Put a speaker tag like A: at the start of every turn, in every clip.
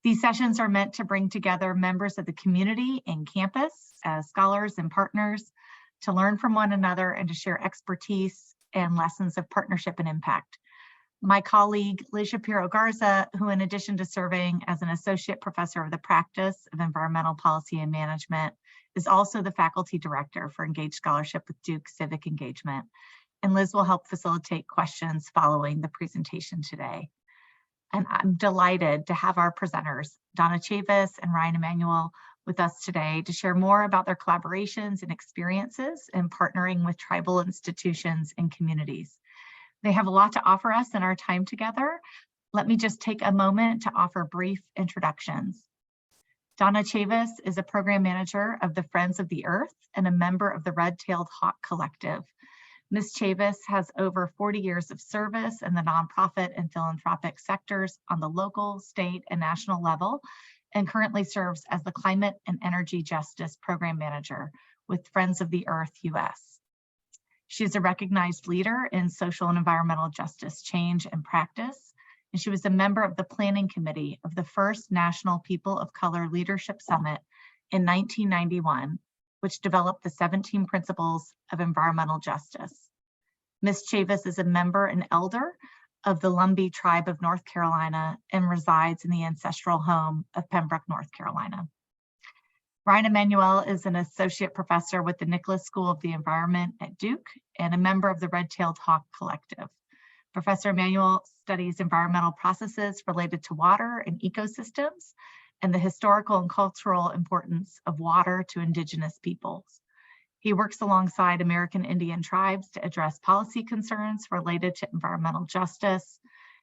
A: These sessions are meant to bring together members of the community and campus as scholars and partners to learn from one another and to share expertise and lessons of partnership and impact. My colleague, Liz Shapiro Garza, who in addition to serving as an associate professor of the practice of environmental policy and management, is also the faculty director for Engaged Scholarship with Duke Civic Engagement. And Liz will help facilitate questions following the presentation today. And I'm delighted to have our presenters, Donna Chavis and Ryan Emanuel, with us today to share more about their collaborations and experiences in partnering with tribal institutions and communities. They have a lot to offer us in our time together. Let me just take a moment to offer brief introductions. Donna Chavis is a program manager of the Friends of the Earth and a member of the Red-Tailed Hawk Collective. Ms. Chavis has over 40 years of service in the nonprofit and philanthropic sectors on the local, state, and national level, and currently serves as the Climate and Energy Justice Program Manager with Friends of the Earth US. She is a recognized leader in social and environmental justice change and practice, and she was a member of the planning committee of the first National People of Color Leadership Summit in 1991, which developed the 17 principles of environmental justice. Ms. Chavis is a member and elder of the Lumbee tribe of North Carolina and resides in the ancestral home of Pembroke, North Carolina. Ryan Emanuel is an associate professor with the Nicholas School of the Environment at Duke and a member of the Red-Tailed Hawk Collective. Professor Emanuel studies environmental processes related to water and ecosystems and the historical and cultural importance of water to Indigenous peoples. He works alongside American Indian tribes to address policy concerns related to environmental justice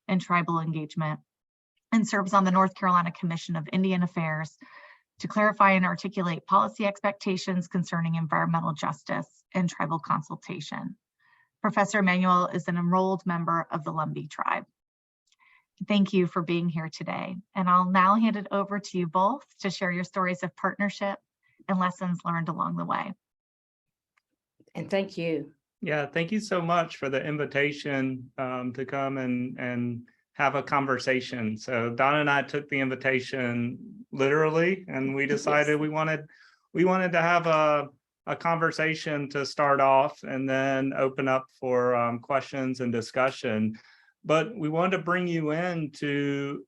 A: and tribal engagement, and serves on the North Carolina Commission of Indian Affairs to clarify and articulate policy expectations concerning environmental justice and tribal consultation. Professor Emanuel is an enrolled member of the Lumbee tribe. Thank you for being here today. And I'll now hand it over to you both to share your stories of partnership and lessons learned along the way.
B: And thank you.
C: Yeah, thank you so much for the invitation to come and have a conversation. So Donna and I took the invitation literally, and we decided yes. we wanted to have a conversation to start off and then open up for questions and discussion. But we wanted to bring you into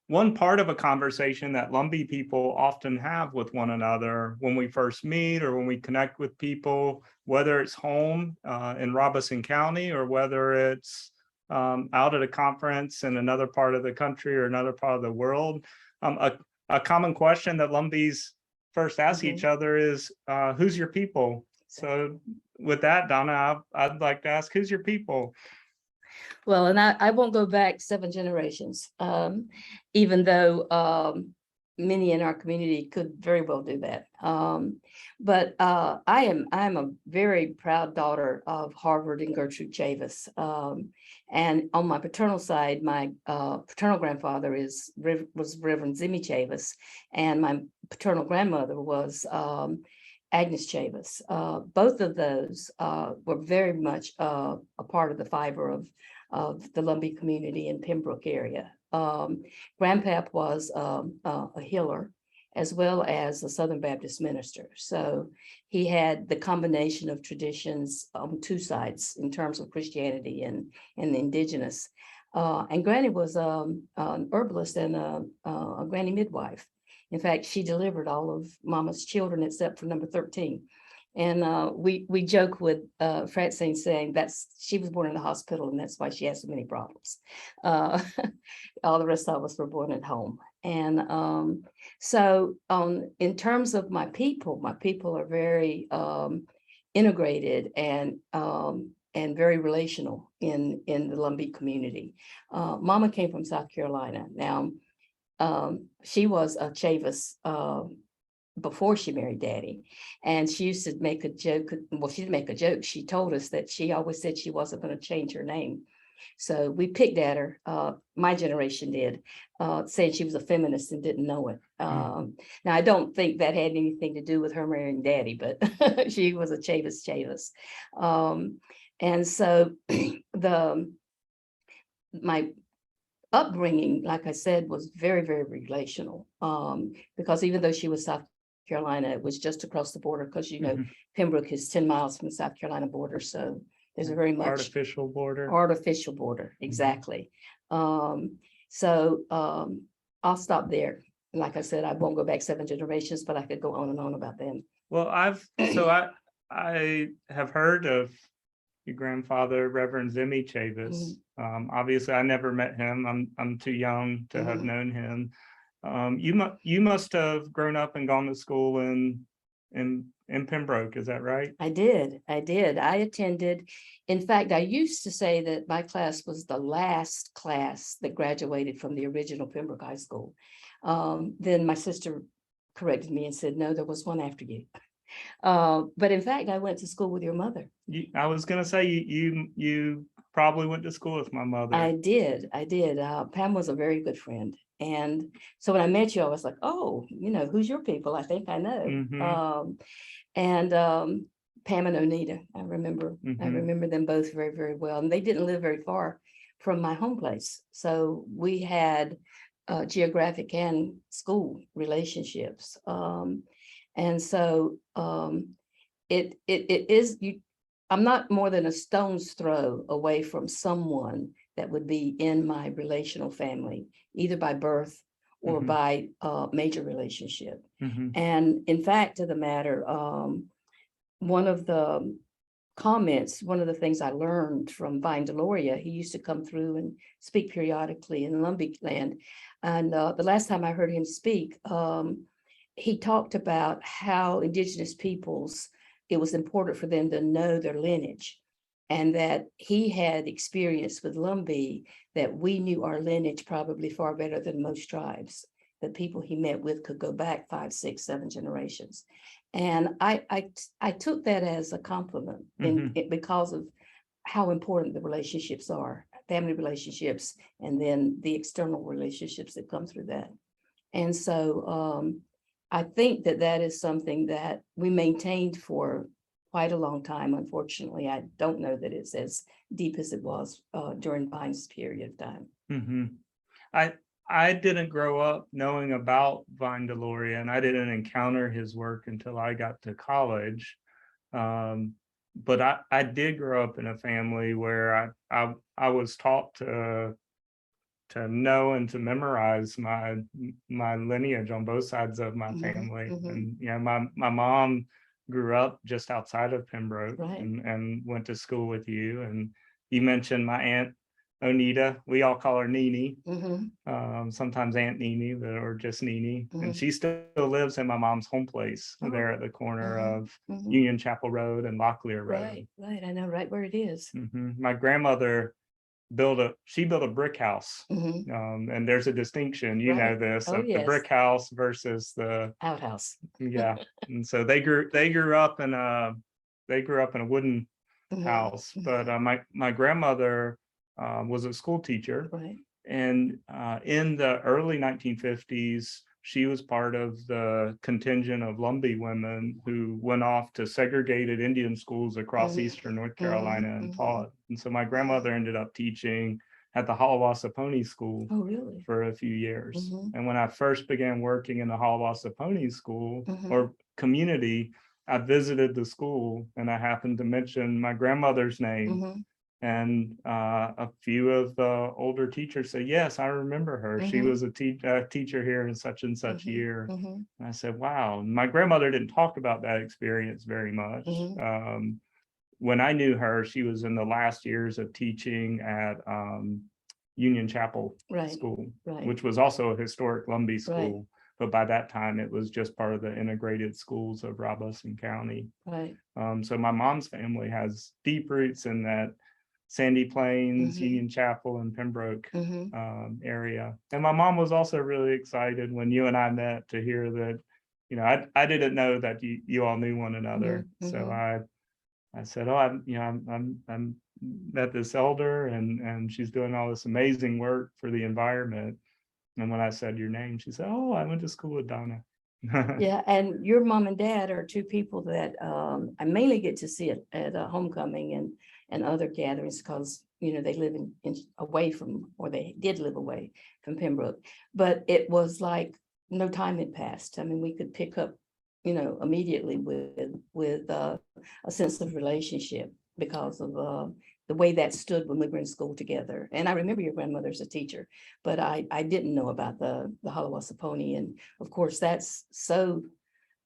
C: one part of a conversation that Lumbee people often have with one another when we first meet or when we connect with people, whether it's home in Robeson County or whether it's out at a conference in another part of the country or another part of the world. A common question that Lumbees first ask each other is, who's your people? So with that, Donna, I'd like to ask, who's your people?
B: Well, and I won't go back 7 generations, even though many in our community could very well do that. But I'm a very proud daughter of Harvard and Gertrude Chavis. And on my paternal side, my paternal grandfather was Reverend Zimmy Chavis, and my paternal grandmother was Agnes Chavis. Both of those were very much a part of the fiber of the Lumbee community in Pembroke area. Grandpap was a healer as well as a Southern Baptist minister. So he had the combination of traditions on 2 sides in terms of Christianity and the Indigenous. And Granny was an herbalist and a granny midwife. In fact, she delivered all of Mama's children except for number 13. And we joke with Francine saying she was born in the hospital and that's why she has so many problems. All the rest of us were born at home. And so in terms of my people are very integrated and very relational in the Lumbee community. Mama came from South Carolina. Now, she was a Chavis before she married Daddy, and she used to make a joke. Well, she didn't make a joke. She told us that she always said she wasn't going to change her name. So we picked at her. My generation did, saying she was a feminist and didn't know it. Now, I don't think that had anything to do with her marrying Daddy, but she was a Chavis. And so my upbringing, like I said, was very, very relational. Because even though she was South Carolina, it was just across the border, because
C: Mhm.
B: Pembroke is 10 miles from the South Carolina border. So there's a very much
C: Artificial border.
B: artificial border. Exactly. I'll stop there. Like I said, I won't go back 7 generations, but I could go on and on about them.
C: Well, I have heard of your grandfather, Reverend Zimmy Chavis. Obviously, I never met him. I'm too young to have known him. You must have grown up and gone to school in Pembroke. Is that right?
B: I did. I attended. In fact, I used to say that my class was the last class that graduated from the original Pembroke High School. Then my sister corrected me and said, no, there was one after you. But in fact, I went to school with your mother.
C: I was going to say you probably went to school with my mother.
B: I did. Pam was a very good friend. And so when I met you, I was like, oh, who's your people? I think I know. Pam and Onita, I remember them both very, very well. And they didn't live very far from my home place. So we had geographic and school relationships. And so it is, I'm not more than a stone's throw away from someone that would be in my relational family, either by birth or by major relationship. And in fact, of the matter, one of the things I learned from Vine Deloria, he used to come through and speak periodically in Lumbee land. And the last time I heard him speak, he talked about how Indigenous peoples, it was important for them to know their lineage, and that he had experience with Lumbee, that we knew our lineage probably far better than most tribes. The people he met with could go back 5, 6, 7 generations. And I took that as a compliment because of how important the relationships are, family relationships, and then the external relationships that come through that. And so I think that is something that we maintained for quite a long time. Unfortunately, I don't know that it's as deep as it was during Vine's period of time.
C: I didn't grow up knowing about Vine Deloria, and I didn't encounter his work until I got to college. But I did grow up in a family where I was taught to know and to memorize my lineage on both sides of my family. And my mom grew up just outside of Pembroke, and went to school with you. And you mentioned my aunt Onita. We all call her Nene. Sometimes Aunt Nene, or just Nene. And she still lives in my mom's home place there at the corner of Union Chapel Road and Locklear Road.
B: Right. I know right where it is.
C: My grandmother built a brick house. And there's a distinction, know this, of the brick house versus the
B: outhouse.
C: And so they grew up in a wooden house. But my grandmother was a school teacher. And in the early 1950s, she was part of the contingent of Lumbee women who went off to segregated Indian schools across Eastern North Carolina and taught. And so my grandmother ended up teaching at the Hiawassee Pony School for a few years. And when I first began working in the Hiawassee Pony School or community, I visited the school and I happened to mention my grandmother's name. And a few of the older teachers said, yes, I remember her. She was a teacher here in such and such year. And I said, wow. And my grandmother didn't talk about that experience very much. When I knew her, she was in the last years of teaching at Union Chapel School, which was also a historic Lumbee school. But by that time, it was just part of the integrated schools of Robeson County. So my mom's family has deep roots in that Sandy Plains, Union Chapel, and Pembroke area. And my mom was also really excited when you and I met to hear that, I didn't know that you all knew one another. So I said, oh, I'm met this elder and she's doing all this amazing work for the environment. And when I said your name, she said, oh, I went to school with Donna.
B: Yeah, and your mom and dad are two people that I mainly get to see at homecoming and other gatherings, because they live away from, or they did live away from Pembroke, but it was like no time had passed. I mean, we could pick up, immediately with a sense of relationship because of the way that stood when we were in school together. And I remember your grandmother as a teacher, but I didn't know about the Halawassaponi. And of course, that's so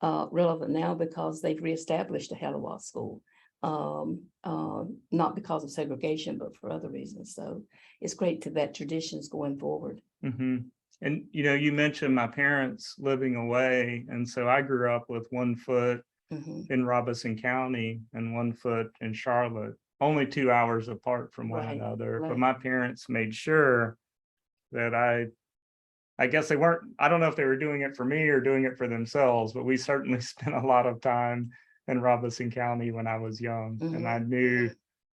B: relevant now because they've reestablished a Halawa school. Not because of segregation, but for other reasons. So it's great that tradition's going forward.
C: Mhm. And, you mentioned my parents living away. And so I grew up with 1 foot
B: Mhm.
C: in Robeson County and 1 foot in Charlotte, only 2 hours apart from one
B: Right,
C: another. But
B: right.
C: my parents made sure that I guess they weren't, I don't know if they were doing it for me or doing it for themselves, but we certainly spent a lot of time in Robeson County when I was young. And I knew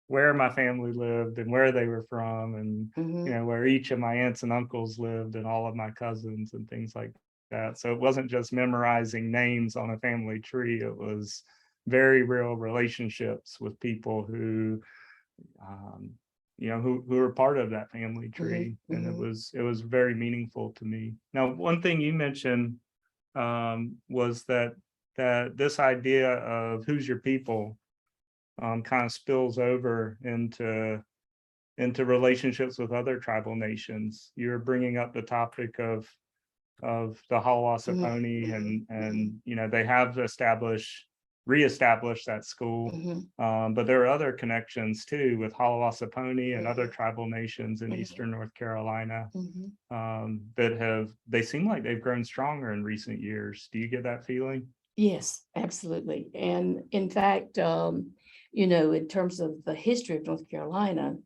C: where my family lived and where they were from, and
B: Mhm.
C: where each of my aunts and uncles lived and all of my cousins and things like that. So it wasn't just memorizing names on a family tree. It was very real relationships with people who um, who were part of that family tree. And it was very meaningful to me. Now, one thing you mentioned was that this idea of who's your people kind of spills over into relationships with other tribal nations. You're bringing up the topic of the Halawassaponi, and they have reestablished that school. But there are other connections too with Halawassaponi and other tribal nations in Eastern North Carolina they seem like they've grown stronger in recent years. Do you get that feeling?
B: Yes, absolutely. And in fact, in terms of the history of North Carolina,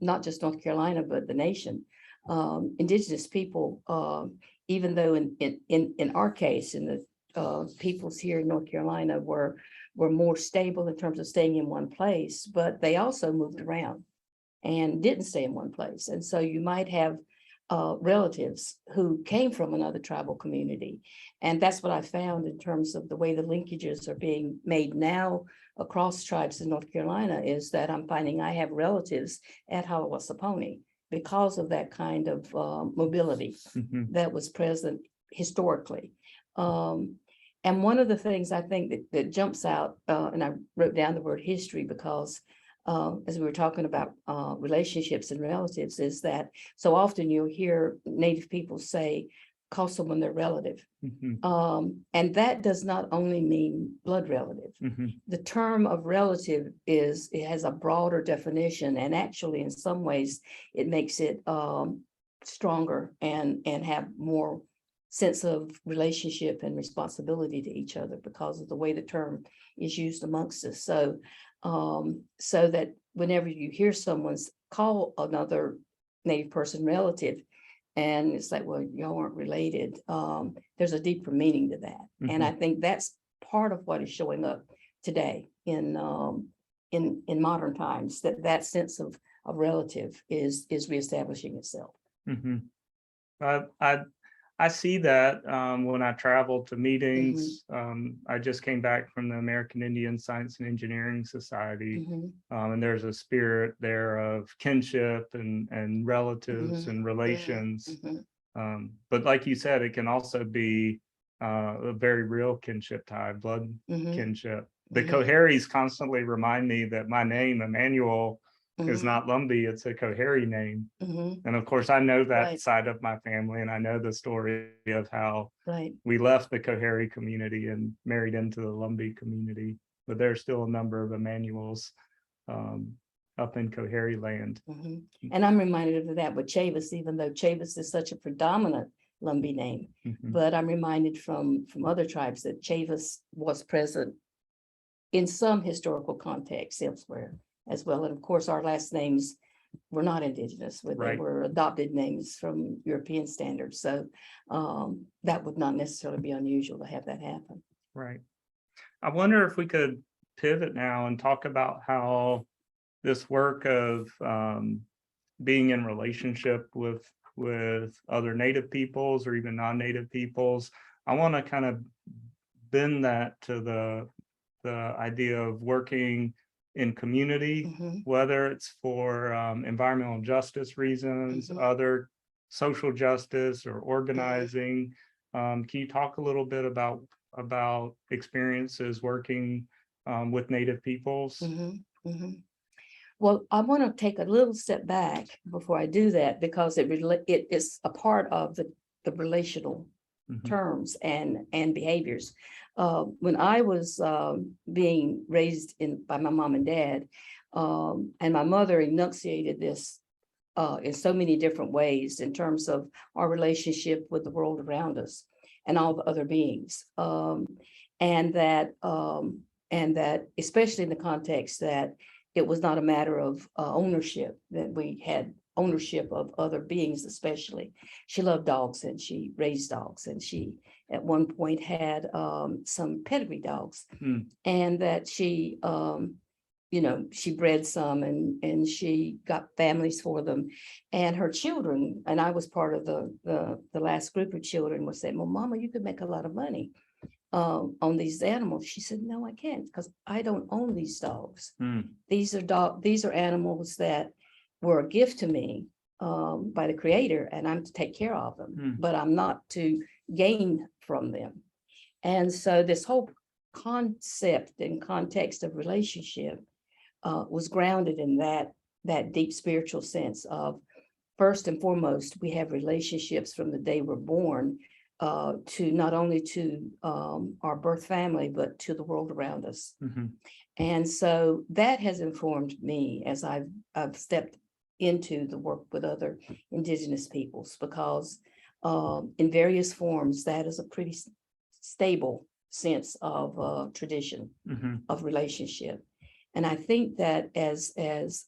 B: not just North Carolina, but the nation, Indigenous people, even though in our case, in the peoples here in North Carolina were more stable in terms of staying in one place, but they also moved around and didn't stay in one place. And so you might have relatives who came from another tribal community. And that's what I found in terms of the way the linkages are being made now across tribes in North Carolina, is that I'm finding I have relatives at Halawassaponi because of that kind of mobility that was present historically. And one of the things I think that jumps out, and I wrote down the word history because as we were talking about relationships and relatives, is that so often you'll hear Native people say, call someone their relative. And that does not only mean blood relative. The term of relative it has a broader definition, and actually in some ways it makes it stronger and have more sense of relationship and responsibility to each other because of the way the term is used amongst us. So that whenever you hear someone's call another Native person relative, and it's like, well, y'all aren't related, there's a deeper meaning to that. And I think that's part of what is showing up today in modern times, that sense of relative is reestablishing itself.
C: I see that when I travel to meetings. I just came back from the American Indian Science and Engineering Society, and there's a spirit there of kinship and relatives and relations. But like you said, it can also be a very real kinship tie, blood kinship. The Coharies constantly remind me that my name, Emmanuel, is not Lumbee, it's a Coharie name. And of course, I know that side of my family, and I know the story of how we left the Coharie community and married into the Lumbee community. But there's still a number of Emmanuels up in Coharie land.
B: And I'm reminded of that with Chavis, even though Chavis is such a predominant Lumbee name. But I'm reminded from other tribes that Chavis was present in some historical context elsewhere as well. And of course, our last names were not Indigenous, but they were adopted names from European standards. So that would not necessarily be unusual to have that happen.
C: Right. I wonder if we could pivot now and talk about how this work of being in relationship with other Native peoples or even non-Native peoples, I want to kind of bend that to the idea of working in community,
B: Mhm.
C: whether it's for environmental justice reasons,
B: Mhm.
C: other social justice or organizing. Can you talk a little bit about experiences working with Native peoples?
B: Mhm. Mhm. Well, I want to take a little step back before I do that, because it is a part of the relational
C: Mhm.
B: terms and behaviors. When I was being raised by my mom and dad, and my mother enunciated this in so many different ways in terms of our relationship with the world around us and all the other beings, and that especially in the context that it was not a matter of ownership, that we had ownership of other beings. Especially, she loved dogs and she raised dogs, and she at one point had some pedigree dogs.
C: Hmm.
B: And that she she bred some, and she got families for them, and her children, and I was part of the last group of children, was saying, well, Mama, you could make a lot of money on these animals. She said, no, I can't, because I don't own these dogs.
C: Hmm.
B: These are animals that were a gift to me by the Creator, and I'm to take care of them, but I'm not to gain from them. And so this whole concept and context of relationship was grounded in that deep spiritual sense of, first and foremost, we have relationships from the day we're born, to not only to our birth family, but to the world around us.
C: Mhm.
B: And so that has informed me as I've stepped into the work with other Indigenous peoples, because in various forms, that is a pretty stable sense of tradition
C: Mhm.
B: of relationship. And I think that as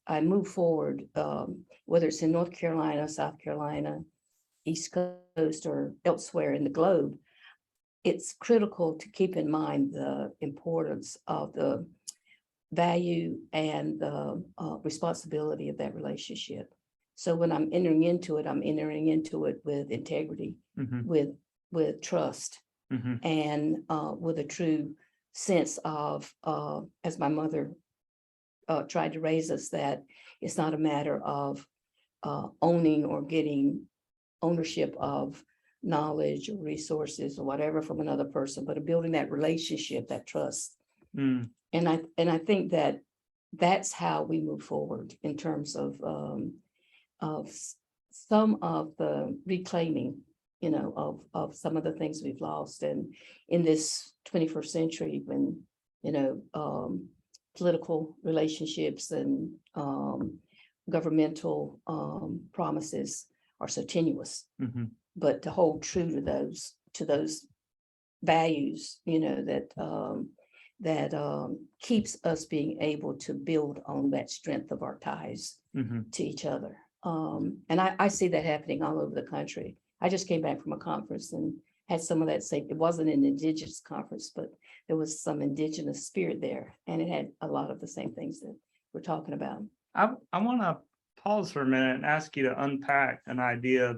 B: I move forward, whether it's in North Carolina, South Carolina, East Coast, or elsewhere in the globe, it's critical to keep in mind the importance of the value and the responsibility of that relationship. So when I'm entering into it with integrity,
C: Mhm.
B: with trust,
C: Mhm.
B: and with a true sense of, as my mother tried to raise us, that it's not a matter of owning or getting ownership of knowledge or resources or whatever from another person, but of building that relationship, that trust.
C: Mm.
B: And I think that that's how we move forward in terms of some of the reclaiming, of some of the things we've lost. And in this 21st century, when, political relationships and governmental promises are so tenuous,
C: Mhm.
B: but to hold true to those values, that keeps us being able to build on that strength of our ties
C: Mhm.
B: to each other. And I see that happening all over the country. I just came back from a conference and had some of that same, it wasn't an Indigenous conference, but there was some Indigenous spirit there, and it had a lot of the same things that we're talking about.
C: I want to pause for a minute and ask you to unpack an idea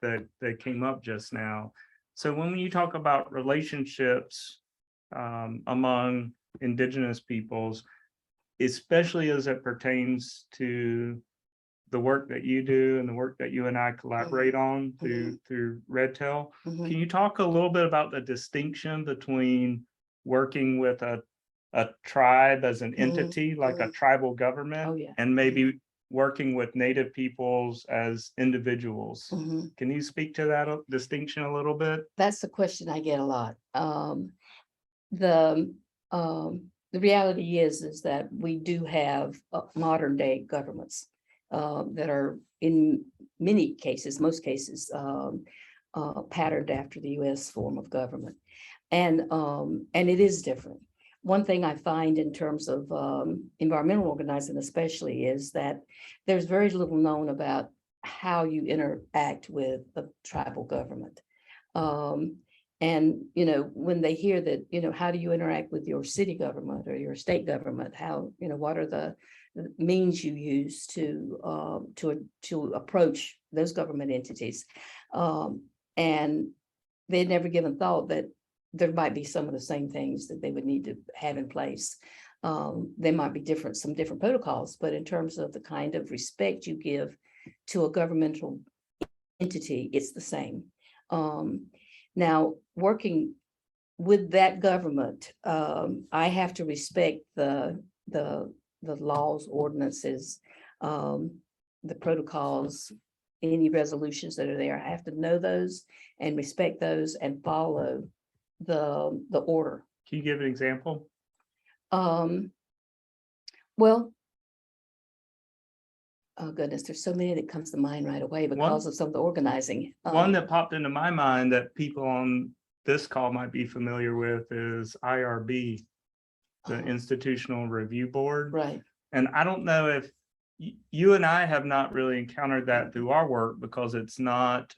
C: that came up just now. So when you talk about relationships among Indigenous peoples, especially as it pertains to the work that you do and the work that you and I collaborate on through Red Tail,
B: Mhm.
C: can you talk a little bit about the distinction between working with a tribe as an entity, like a tribal government,
B: Oh, yeah.
C: and maybe working with Native peoples as individuals?
B: Mhm.
C: Can you speak to that distinction a little bit?
B: That's the question I get a lot. The the reality is that we do have modern day governments that are in many cases, most cases, patterned after the U.S. form of government, and it is different. One thing I find in terms of environmental organizing, especially, is that there's very little known about how you interact with a tribal government. And, when they hear that, how do you interact with your city government or your state government? How, what are the means you use to approach those government entities? And they'd never given thought that there might be some of the same things that they would need to have in place There might be some different protocols, but in terms of the kind of respect you give to a governmental entity, it's the same. Now, working with that government, I have to respect the laws, ordinances, the protocols, any resolutions that are there. I have to know those and respect those and follow the order.
C: Can you give an example?
B: Well, oh goodness, there's so many that comes to mind right away because of some of the organizing.
C: One that popped into my mind that people on this call might be familiar with is IRB, the Institutional Review Board.
B: Right.
C: And I don't know if you and I have not really encountered that through our work because it's not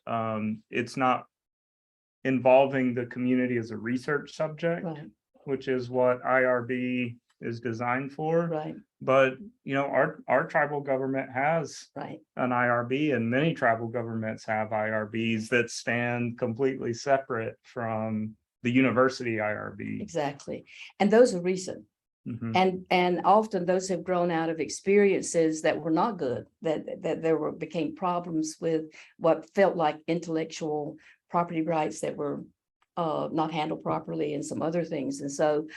C: involving the community as a research subject,
B: Right.
C: which is what IRB is designed for.
B: Right.
C: But our tribal government has
B: Right.
C: an IRB, and many tribal governments have IRBs that stand completely separate from the university IRB.
B: Exactly. And those are recent.
C: Mhm.
B: And often those have grown out of experiences that were not good, that there became problems with what felt like intellectual property rights that were not handled properly and some other things. And so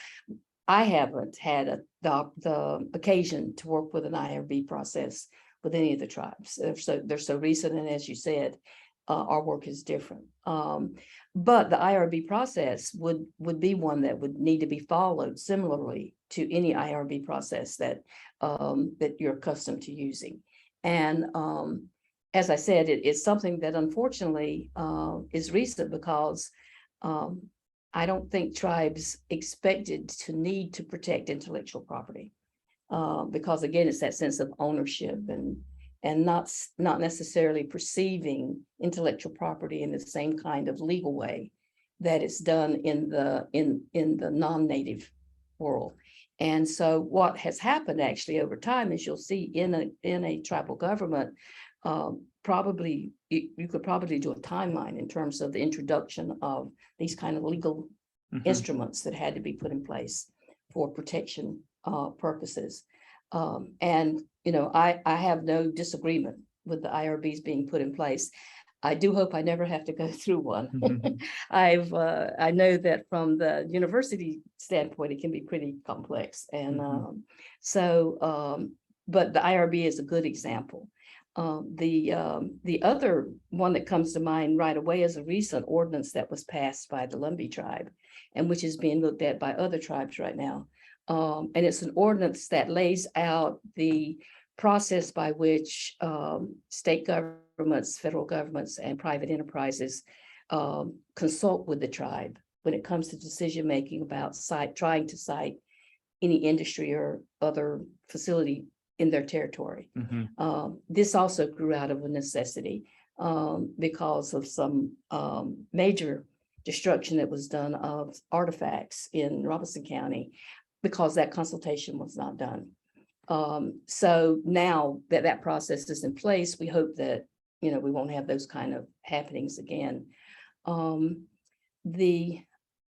B: I haven't had the occasion to work with an IRB process with any of the tribes. They're so recent, and as you said, our work is different. But the IRB process would be one that would need to be followed similarly to any IRB process that you're accustomed to using. And as I said, it's something that unfortunately is recent because I don't think tribes expected to need to protect intellectual property because again, it's that sense of ownership and not necessarily perceiving intellectual property in the same kind of legal way that it's done in the non-native world. And so what has happened actually over time is you'll see in a tribal government, probably you could probably do a timeline in terms of the introduction of these kind of legal instruments that had to be put in place for protection purposes. And I have no disagreement with the IRBs being put in place. I do hope I never have to go through one. I know that from the university standpoint, it can be pretty complex. And but the IRB is a good example. The other one that comes to mind right away is a recent ordinance that was passed by the Lumbee tribe and which is being looked at by other tribes right now. And it's an ordinance that lays out the process by which state governments, federal governments, and private enterprises consult with the tribe when it comes to decision making about trying to site any industry or other facility in their territory. This also grew out of a necessity because of some major destruction that was done of artifacts in Robeson County because that consultation was not done. So now that process is in place, we hope that we won't have those kind of happenings again.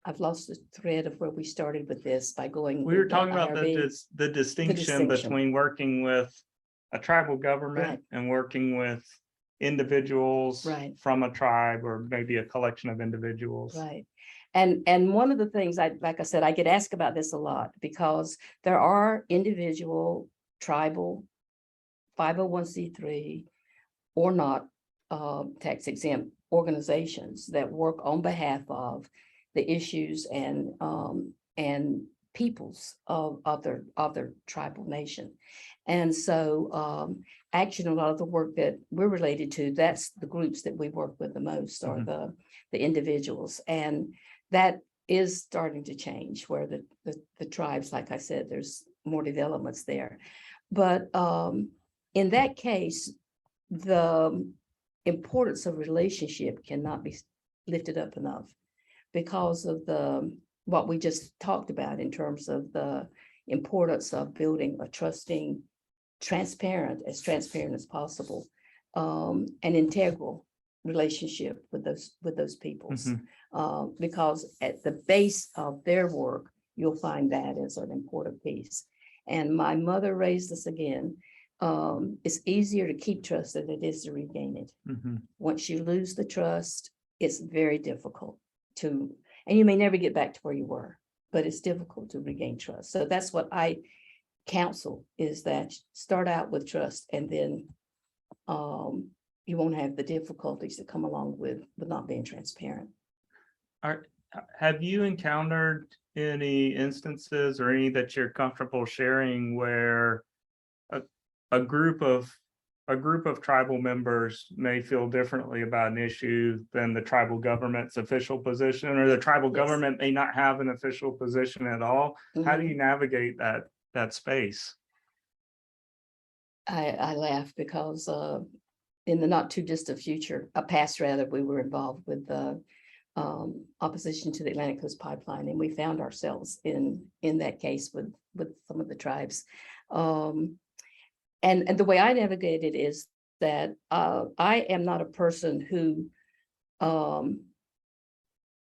B: I've lost the thread of where we started with this by going.
C: We were talking about
B: IRB.
C: the distinction between working with a tribal government and working with individuals from a tribe or maybe a collection of individuals.
B: Right. And one of the things like I said, I get asked about this a lot because there are individual tribal 501c3 or not tax exempt organizations that work on behalf of the issues and peoples of their tribal nation. And so actually a lot of the work that we're related to, that's the groups that we work with the most are the individuals. And that is starting to change where the tribes, like I said, there's more developments there. But in that case, the importance of relationship cannot be lifted up enough because of what we just talked about in terms of the importance of building a trusting, transparent as possible, and integral relationship with those peoples. Because at the base of their work you'll find that as an important piece. And my mother raised us again. It's easier to keep trust than it is to regain it.
C: Mhm.
B: Once you lose the trust, it's very difficult to, and you may never get back to where you were, but it's difficult to regain trust. So that's what I counsel, is that start out with trust, and then you won't have the difficulties that come along with not being transparent.
C: Have you encountered any instances or any that you're comfortable sharing where a group of tribal members may feel differently about an issue than the tribal government's official position, or the tribal
B: Yes.
C: government may not have an official position at all? How do
B: Mhm.
C: you navigate that space?
B: I laugh because in the not too distant future, past rather, we were involved with the opposition to the Atlantic Coast Pipeline, and we found ourselves in that case with some of the tribes. And the way I navigate it is that I am not a person who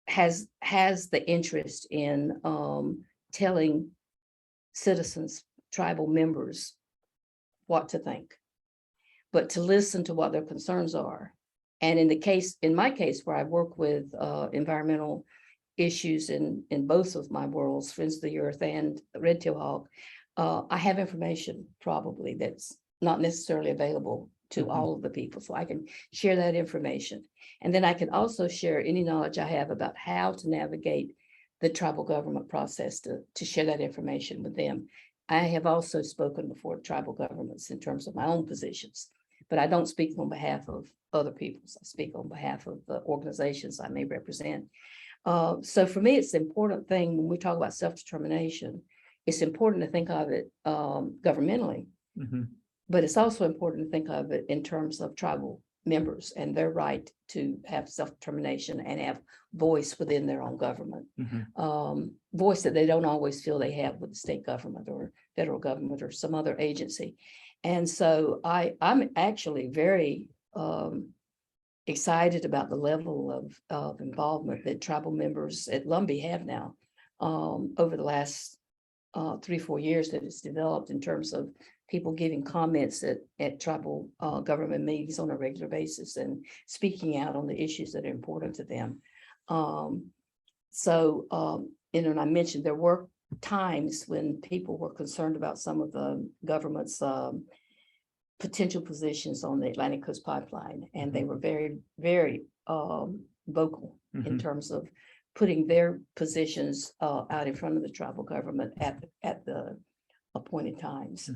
B: has the interest in telling citizens, tribal members, what to think, but to listen to what their concerns are. And in my case, where I work with environmental issues in both of my worlds, Friends of the Earth and Red-tailed hawk, I have information probably that's not necessarily available to
C: Mhm.
B: all of the people. So I can share that information. And then I can also share any knowledge I have about how to navigate the tribal government process to share that information with them. I have also spoken before tribal governments in terms of my own positions, but I don't speak on behalf of other people's. I speak on behalf of the organizations I may represent. So for me, it's the important thing when we talk about self-determination. It's important to think of it governmentally,
C: Mhm.
B: but it's also important to think of it in terms of tribal members and their right to have self-determination and have voice within their own government.
C: Mhm.
B: Voice that they don't always feel they have with the state government or federal government or some other agency. And so I'm actually very excited about the level of involvement that tribal members at Lumbee have now over the last 3-4 years that it's developed in terms of people giving comments at tribal government meetings on a regular basis and speaking out on the issues that are important to them. And I mentioned there were times when people were concerned about some of the government's potential positions on the Atlantic Coast Pipeline, and they were very, very vocal in
C: Mhm.
B: terms of putting their positions out in front of the tribal government at the appointed times.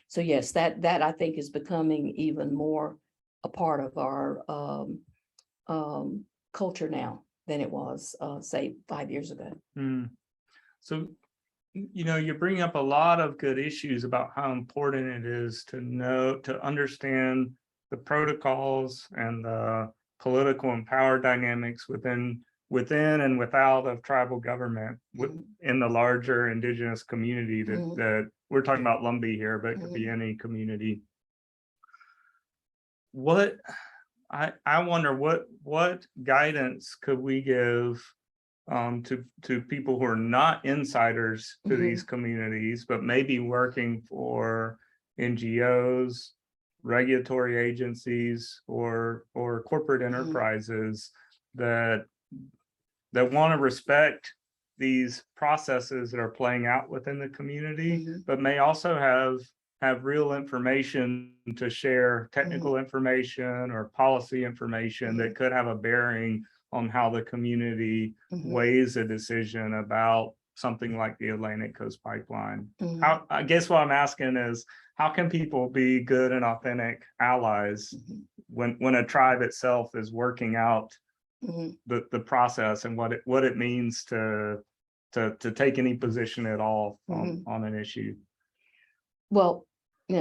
B: So yes, that I think is becoming even more a part of our culture now than it was, say, 5 years ago.
C: So, you bring up a lot of good issues about how important it is to understand the protocols and the political and power dynamics within and without of tribal government in the larger indigenous community that we're talking about Lumbee here, but it could be any community. I wonder what guidance could we give to people who are not insiders to these communities, but maybe working for NGOs, regulatory agencies, or corporate enterprises that want to respect these processes that are playing out within the community, but may also have real information to share, technical information or policy information that could have a bearing on how the community weighs a decision about something like the Atlantic Coast Pipeline. I guess what I'm asking is, how can people be good and authentic allies when a tribe itself is working out the process and what it means to take any position at all on an issue?
B: Well,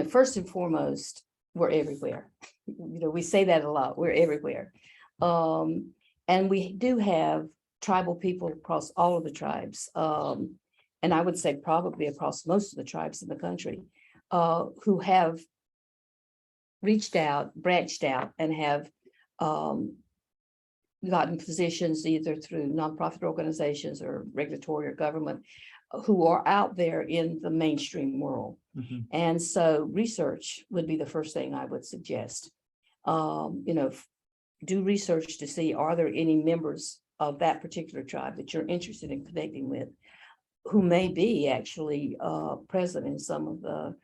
B: first and foremost, we're everywhere. We say that a lot. We're everywhere. And we do have tribal people across all of the tribes. And I would say probably across most of the tribes in the country who have reached out, branched out, and have gotten positions either through nonprofit organizations or regulatory or government who are out there in the mainstream world.
C: Mhm.
B: And so research would be the first thing I would suggest. Do research to see, are there any members of that particular tribe that you're interested in connecting with who may be actually present in some of the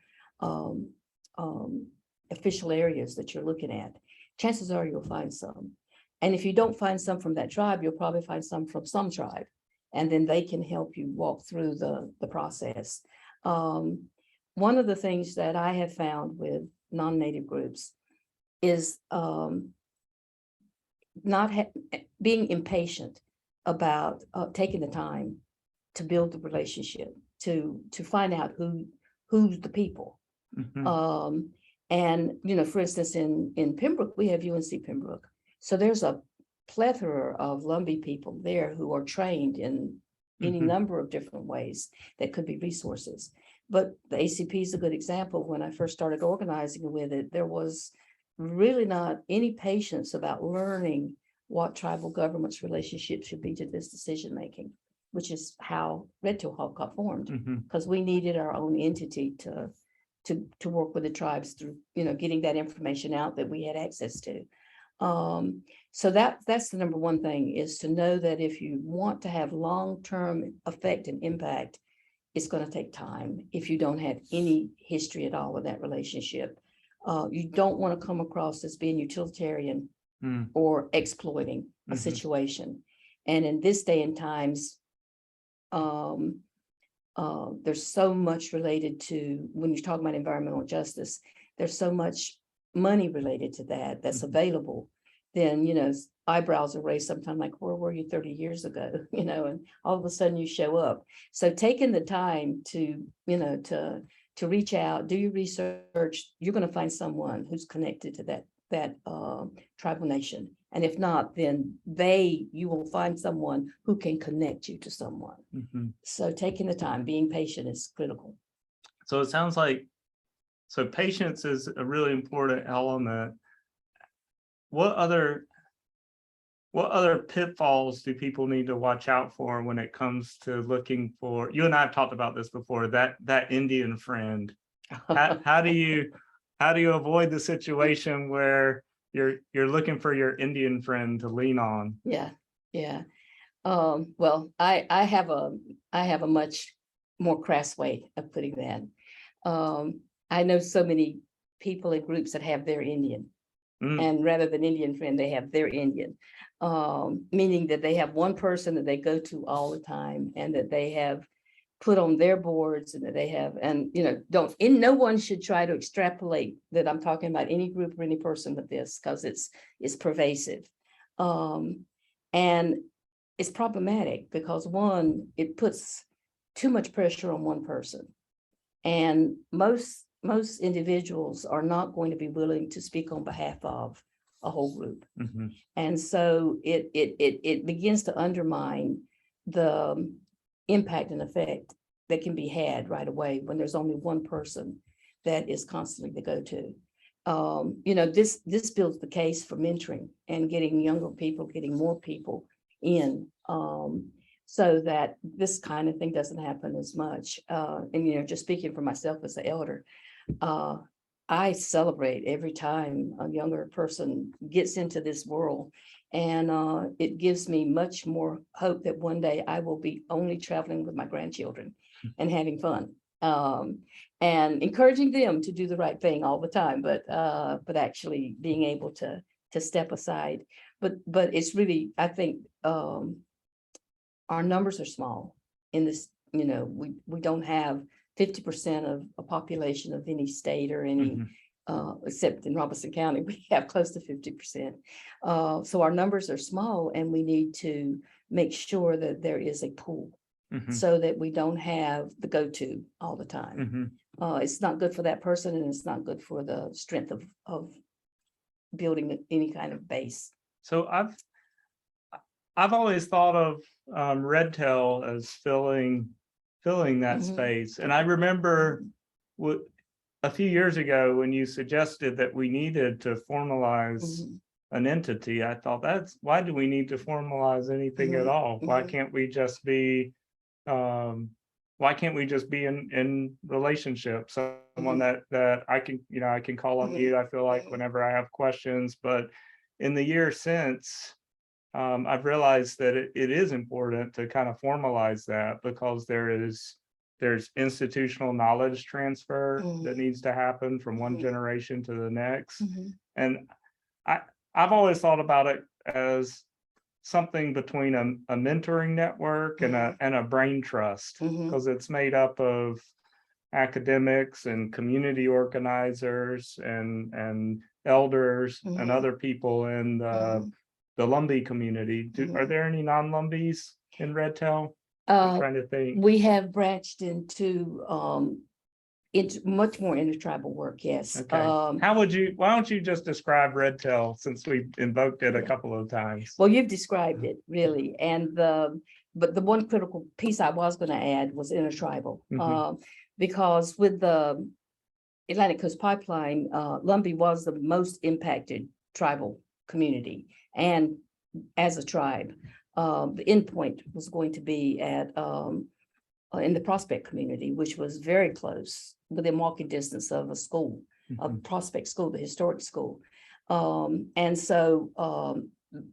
B: official areas that you're looking at. Chances are you'll find some. And if you don't find some from that tribe, you'll probably find some from some tribe. And then they can help you walk through the process. One of the things that I have found with non-native groups is being impatient about taking the time to build the relationship, to find out who's the people.
C: Mhm.
B: And for instance, in Pembroke, we have UNC Pembroke. So there's a plethora of Lumbee people there who are trained in any
C: Mhm.
B: number of different ways that could be resources. But the ACP is a good example. When I first started organizing with it, there was really not any patience about learning what tribal government's relationship should be to this decision making, which is how Red Tail Hawk got formed,
C: Mhm.
B: because we needed our own entity to work with the tribes through getting that information out that we had access to. So that's the number one thing, is to know that if you want to have long-term effect and impact, it's going to take time. If you don't have any history at all with that relationship, you don't want to come across as being utilitarian
C: Mm.
B: or exploiting a
C: Mhm.
B: situation. And in this day and times, there's so much related to, when you're talking about environmental justice, there's so much money related to that's
C: Mhm.
B: available. Then, eyebrows are raised sometimes like, where were you 30 years ago? And all of a sudden you show up. So taking the time to reach out, do your research, you're going to find someone who's connected to that tribal nation. And if not, then you will find someone who can connect you to someone.
C: Mhm.
B: So taking the time, being patient is critical.
C: So it sounds like, patience is a really important element. What other pitfalls do people need to watch out for when it comes to looking for, you and I have talked about this before, that Indian friend? How do you avoid the situation where you're looking for your Indian friend to lean on?
B: Yeah. Well, I have a much more crass way of putting that. I know so many people in groups that have their Indian, and rather than Indian friend, they have their Indian, meaning that they have one person that they go to all the time, and that they have put on their boards, and that they have, and no one should try to extrapolate that I'm talking about any group or any person with this, because it's pervasive. And it's problematic because, one, it puts too much pressure on one person. And most individuals are not going to be willing to speak on behalf of a whole group.
C: Mhm.
B: And so it begins to undermine the impact and effect that can be had right away when there's only one person that is constantly the go-to. This builds the case for mentoring and getting younger people, getting more people in, so that this kind of thing doesn't happen as much. And just speaking for myself as the elder, I celebrate every time a younger person gets into this world, and it gives me much more hope that one day I will be only traveling with my grandchildren and having fun, and encouraging them to do the right thing all the time, but actually being able to step aside. But it's really, I think, our numbers are small in this. We don't have 50% of a population of any state or any, except in Robeson County, we have close to 50%. So our numbers are small, and we need to make sure that there is a pool, so that we don't have the go-to all the time. It's not good for that person, and it's not good for the strength of building any kind of base.
C: So I've always thought of Red Tail as filling that space. And I remember a few years ago when you suggested that we needed to formalize an entity, I thought why do we need to formalize anything at all? Why can't we just be in relationship? Someone that I can, I can call on you, I feel like, whenever I have questions. But in the year since, I've realized that it is important to kind of formalize that, because there's institutional knowledge transfer that needs to happen from one generation to the next. And I've always thought about it as something between a mentoring network and a brain trust, because it's made up of academics and community organizers and elders and other people in the Lumbee community. Are there any non-Lumbees in Red Tail? I'm trying to think.
B: We have branched into much more intertribal work, yes.
C: Okay. Why don't you just describe Red Tail, since we invoked it a couple of times?
B: Well, you've described it really, and but the one critical piece I was going to add was intertribal, because with the Atlantic Coast Pipeline, Lumbee was the most impacted tribal community, and as a tribe, the endpoint was going to be at in the Prospect community, which was very close, within walking distance of a school, a Prospect school, the historic school. And so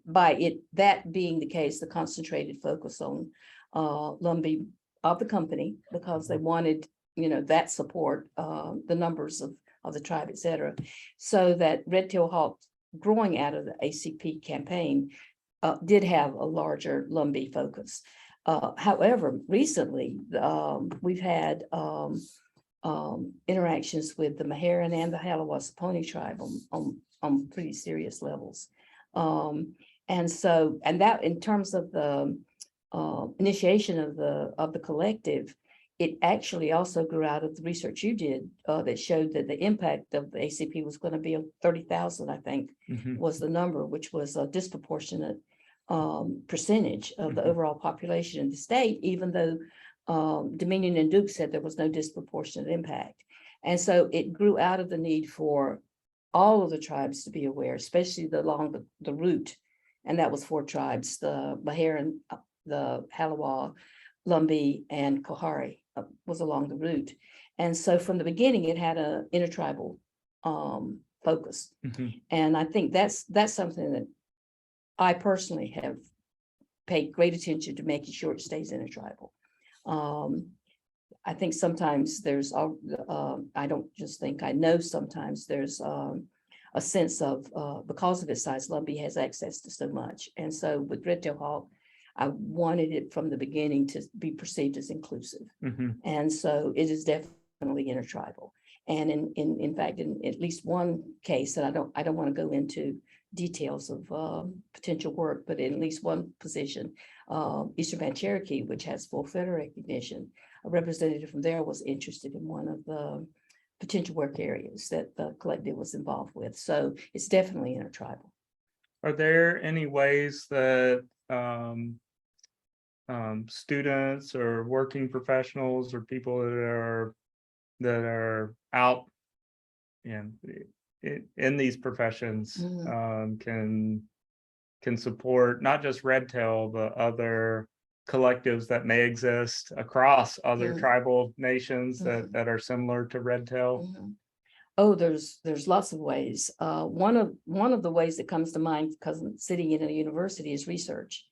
B: by that being the case, the concentrated focus on Lumbee of the company, because they wanted, that support, the numbers of the tribe, et cetera, so that Red Tail Hawk, growing out of the ACP campaign, did have a larger Lumbee focus. However, recently, we've had interactions with the Meherrin and the Halawassaponi tribe on pretty serious levels. And that, in terms of the initiation of the collective, it actually also grew out of the research you did that showed that the impact of the ACP was going to be 30,000, I think, was the number, which was a disproportionate percentage of the overall population in the state, even though Dominion and Duke said there was no disproportionate impact. And so it grew out of the need for all of the tribes to be aware, especially along the route. And that was 4 tribes: the Meherrin, the Halawa, Lumbee, and Kohari was along the route. And so from the beginning, it had an intertribal focus. And I think that's something that I personally have paid great attention to, making sure it stays intertribal. I think sometimes there's, I don't just think, I know sometimes there's a sense of, because of its size, Lumbee has access to so much. And so with Red Tail Hawk, I wanted it from the beginning to be perceived as inclusive. And so it is definitely intertribal. And in fact, in at least one case, that I don't want to go into details of potential work, but in at least one position, Eastern Band Cherokee, which has full federal recognition, a representative from there was interested in one of the potential work areas that the collective was involved with. So it's definitely intertribal.
C: Are there any ways that students or working professionals or people that are out in these professions can support not just Red Tail, but other collectives that may exist across other tribal nations that are similar to Red Tail?
B: Oh, there's lots of ways. One of the ways that comes to mind, because I'm sitting in a university, is research.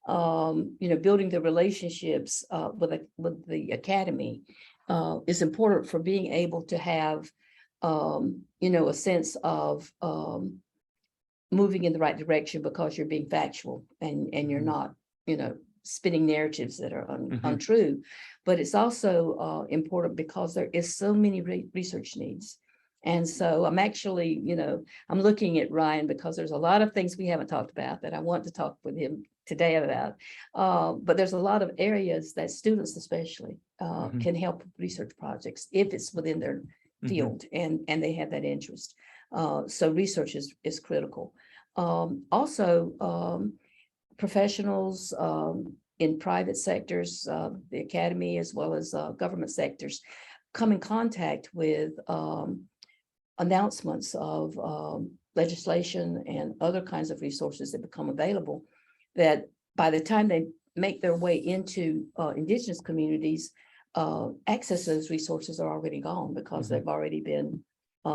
B: Building the relationships with the academy is important for being able to have a sense of moving in the right direction, because you're being factual and you're not, spinning narratives that are untrue. But it's also important because there is so many research needs. And so I'm actually, I'm looking at Ryan, because there's a lot of things we haven't talked about that I want to talk with him today about. But there's a lot of areas that students especially can help with research projects if it's within their field and they have that interest. So research is critical. Also, professionals in private sectors, the academy, as well as government sectors, come in contact with announcements of legislation and other kinds of resources that become available, that by the time they make their way into Indigenous communities, access to those resources are already gone because they've already been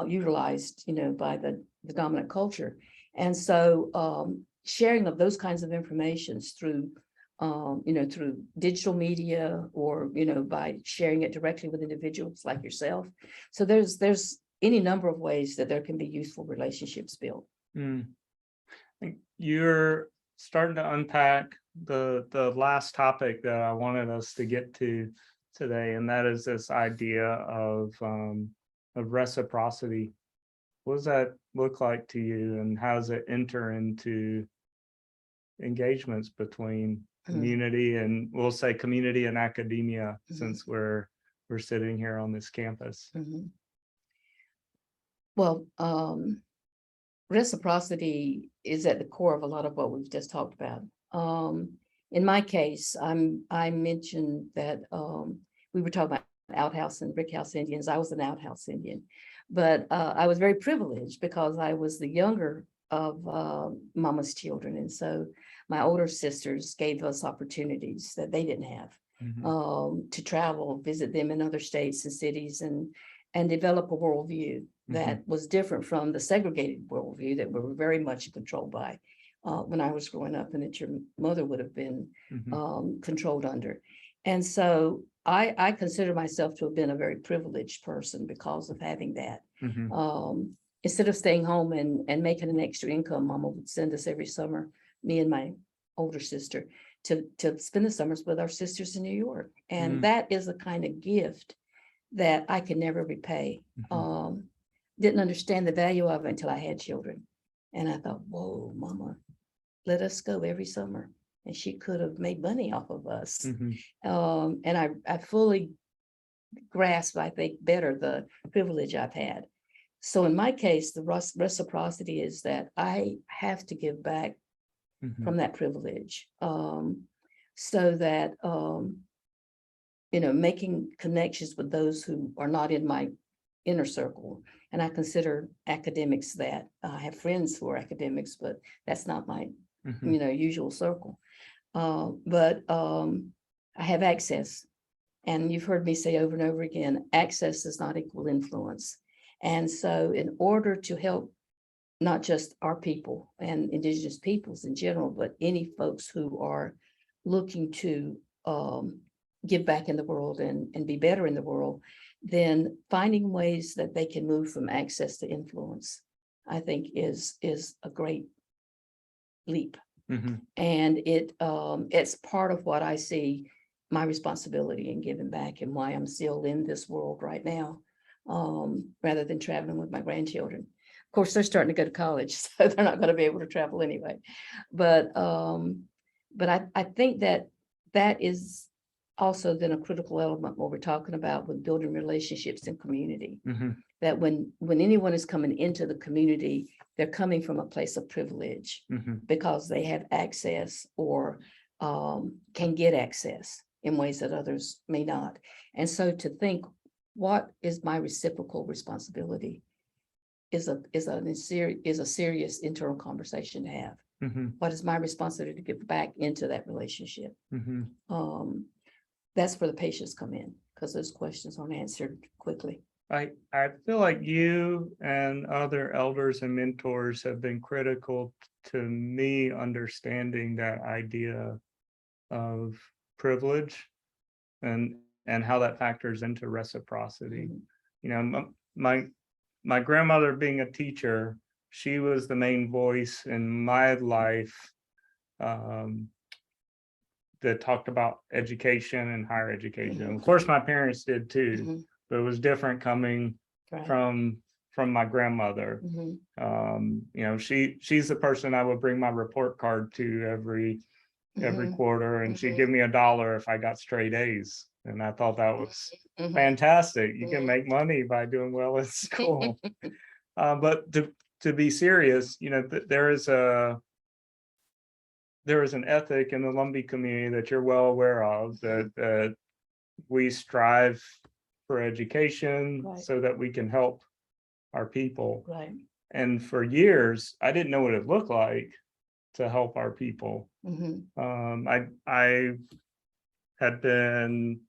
B: utilized, by the dominant culture. And so sharing of those kinds of informations through, through digital media or, by sharing it directly with individuals like yourself. So there's any number of ways that there can be useful relationships built.
C: I think you're starting to unpack the last topic that I wanted us to get to today, and that is this idea of reciprocity. What does that look like to you, and how does it enter into engagements between community and, we'll say, community and academia, since we're sitting here on this campus?
B: Well, reciprocity is at the core of a lot of what we've just talked about. In my case, I mentioned that we were talking about outhouse and brick house Indians. I was an outhouse Indian, but I was very privileged because I was the younger of Mama's children, and so my older sisters gave us opportunities that they didn't have to travel, visit them in other states and cities, and develop a worldview that was different from the segregated worldview that we were very much controlled by when I was growing up, and that your mother would have been controlled under. And so I consider myself to have been a very privileged person because of having that. Instead of staying home and making an extra income, Mama would send us every summer, me and my older sister, to spend the summers with our sisters in New York. And that is a kind of gift that I could never repay. Didn't understand the value of it until I had children. And I thought, whoa, Mama, let us go every summer. And she could have made money off of us. And I fully grasp, I think, better the privilege I've had. So in my case, the reciprocity is that I have to give back from that privilege, so that, making connections with those who are not in my inner circle. And I consider academics that. I have friends who are academics, but that's not my, usual circle. But I have access. And you've heard me say over and over again, access does not equal influence. And so in order to help not just our people and Indigenous peoples in general, but any folks who are looking to give back in the world and be better in the world, then finding ways that they can move from access to influence, I think is a great leap. And it's part of what I see my responsibility in giving back, and why I'm still in this world right now, rather than traveling with my grandchildren. Of course, they're starting to go to college, so they're not going to be able to travel anyway. But I think that is also then a critical element what we're talking about with building relationships in community. That when anyone is coming into the community, they're coming from a place of privilege because they have access or can get access in ways that others may not. And so to think, what is my reciprocal responsibility is a serious internal conversation to have. What is my responsibility to give back into that relationship? That's where the patients come in, because those questions aren't answered quickly.
C: I feel like you and other elders and mentors have been critical to me understanding that idea of privilege and how that factors into reciprocity. My grandmother, being a teacher, she was the main voice in my life that talked about education and higher education. Of course, my parents did too, but it was different coming from my grandmother. She's the person I would bring my report card to every quarter, and she'd give me $1 if I got straight A's. And I thought that was fantastic. You can make money by doing well in school. But to be serious, there is an ethic in the Lumbee community that you're well aware of, that we strive for education so that we can help our people. And for years, I didn't know what it looked like to help our people.
B: Mhm.
C: I had been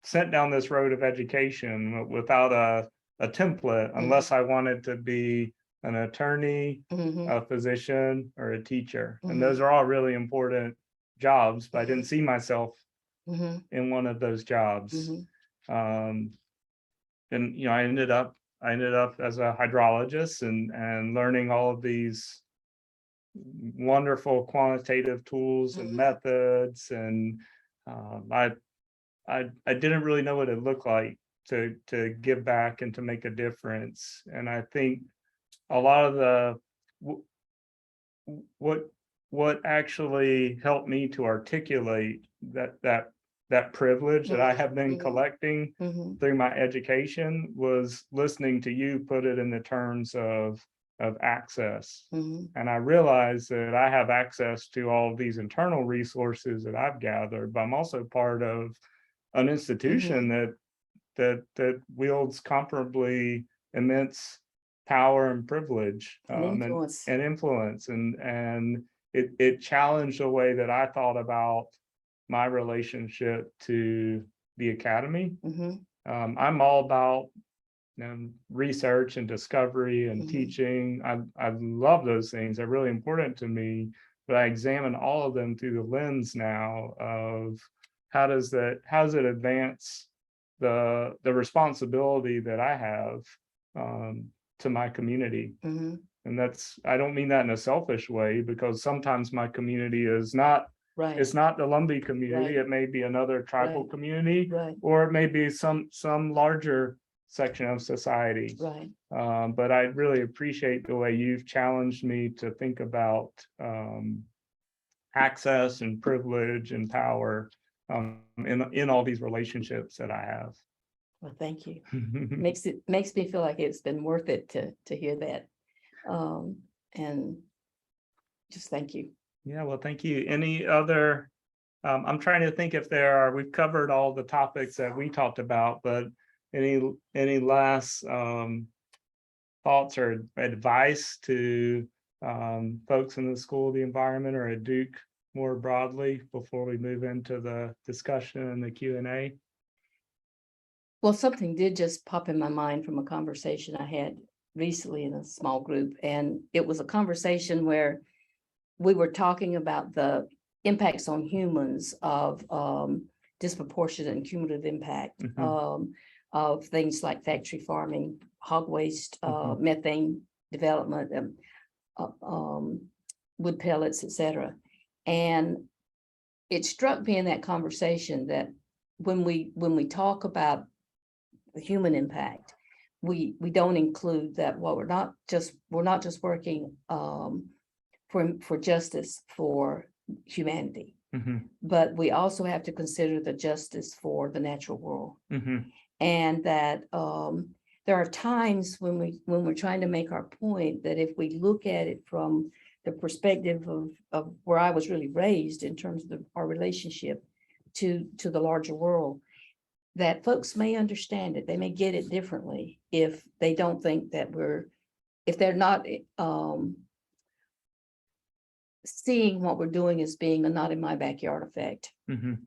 C: sent down this road of education without a template, unless I wanted to be an attorney,
B: Mhm.
C: a physician, or a teacher. And
B: Mhm.
C: those are all really important jobs, but I didn't see myself
B: Mhm.
C: in one of those jobs.
B: Mhm.
C: Um, and I ended up as a hydrologist and learning all of these wonderful quantitative tools and
B: Mhm.
C: methods. And I didn't really know what it looked like to give back and to make a difference. And I think a lot of what actually helped me to articulate that privilege that I have been
B: Mhm.
C: collecting
B: Mhm.
C: through my education was listening to you put it in the terms of access.
B: Mhm.
C: And I realized that I have access to all of these internal resources that I've gathered, but I'm also part of an institution that wields comparably immense power and privilege,
B: And influence.
C: and influence, and it challenged the way that I thought about my relationship to the academy.
B: Mhm.
C: I'm all about research and discovery and
B: Mhm.
C: teaching. I love those things. They're really important to me, but I examine all of them through the lens now of how does it advance the responsibility that I have to my community.
B: Mhm.
C: And I don't mean that in a selfish way, because sometimes my community is not,
B: Right.
C: it's not the Lumbee community.
B: Right.
C: It may be another tribal
B: Right.
C: community,
B: Right.
C: or it may be some larger section of society.
B: Right.
C: But I really appreciate the way you've challenged me to think about access and privilege and power in all these relationships that I have.
B: Well, thank you. Makes me feel like it's been worth it to hear that. And just thank you.
C: Yeah, well, thank you. Any other, I'm trying to think if we've covered all the topics that we talked about, but any last thoughts or advice to folks in the School of the Environment or at Duke more broadly before we move into the discussion and the Q&A?
B: Well, something did just pop in my mind from a conversation I had recently in a small group, and it was a conversation where we were talking about the impacts on humans of disproportionate and cumulative impact of things like factory farming, hog waste, methane development, wood pellets, etc. And it struck me in that conversation that when we talk about the human impact, we don't include that. Well, we're not just working for justice for humanity, but we also have to consider the justice for the natural world. And that there are times when we're trying to make our point that if we look at it from the perspective of where I was really raised in terms of our relationship to the larger world, that folks may understand it. They may get it differently if they don't think that if they're not seeing what we're doing as being a not in my backyard effect.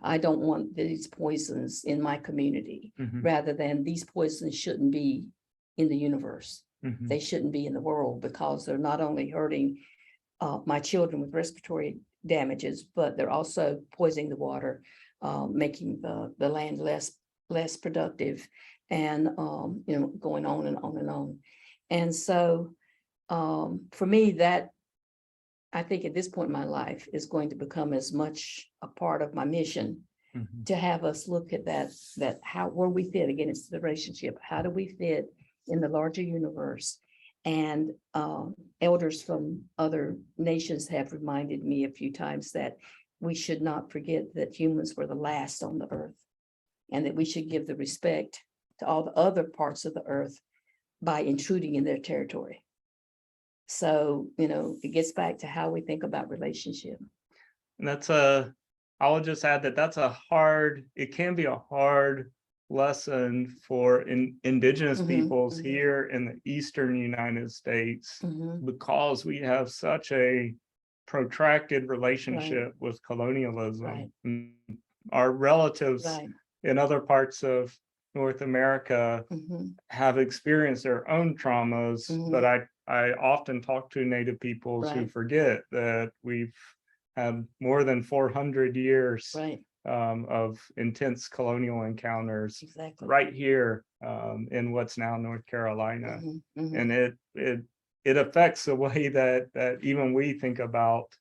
B: I don't want these poisons in my community, rather than these poisons shouldn't be in the universe. They shouldn't be in the world, because they're not only hurting my children with respiratory damages, but they're also poisoning the water, making the land less productive, and going on and on and on. And so for me, that I think at this point in my life is going to become as much a part of my mission to have us look at that where we fit. Again, it's the relationship. How do we fit in the larger universe? And elders from other nations have reminded me a few times that we should not forget that humans were the last on the earth, and that we should give the respect to all the other parts of the earth by intruding in their territory. So, it gets back to how we think about relationship.
C: And I will just add that it can be a hard lesson for indigenous
B: Mhm,
C: peoples
B: mhm.
C: here in the eastern United States,
B: Mhm.
C: because we have such a protracted relationship with colonialism.
B: Right.
C: Our relatives
B: Right.
C: in other parts of North America
B: Mhm.
C: have experienced their own traumas, but
B: Mhm.
C: I often talk to Native peoples who
B: Right.
C: forget that we've had more than 400 years
B: Right.
C: of intense colonial encounters
B: Exactly.
C: right here in what's now North Carolina,
B: Mhm. Mhm.
C: and it affects the way that even we think about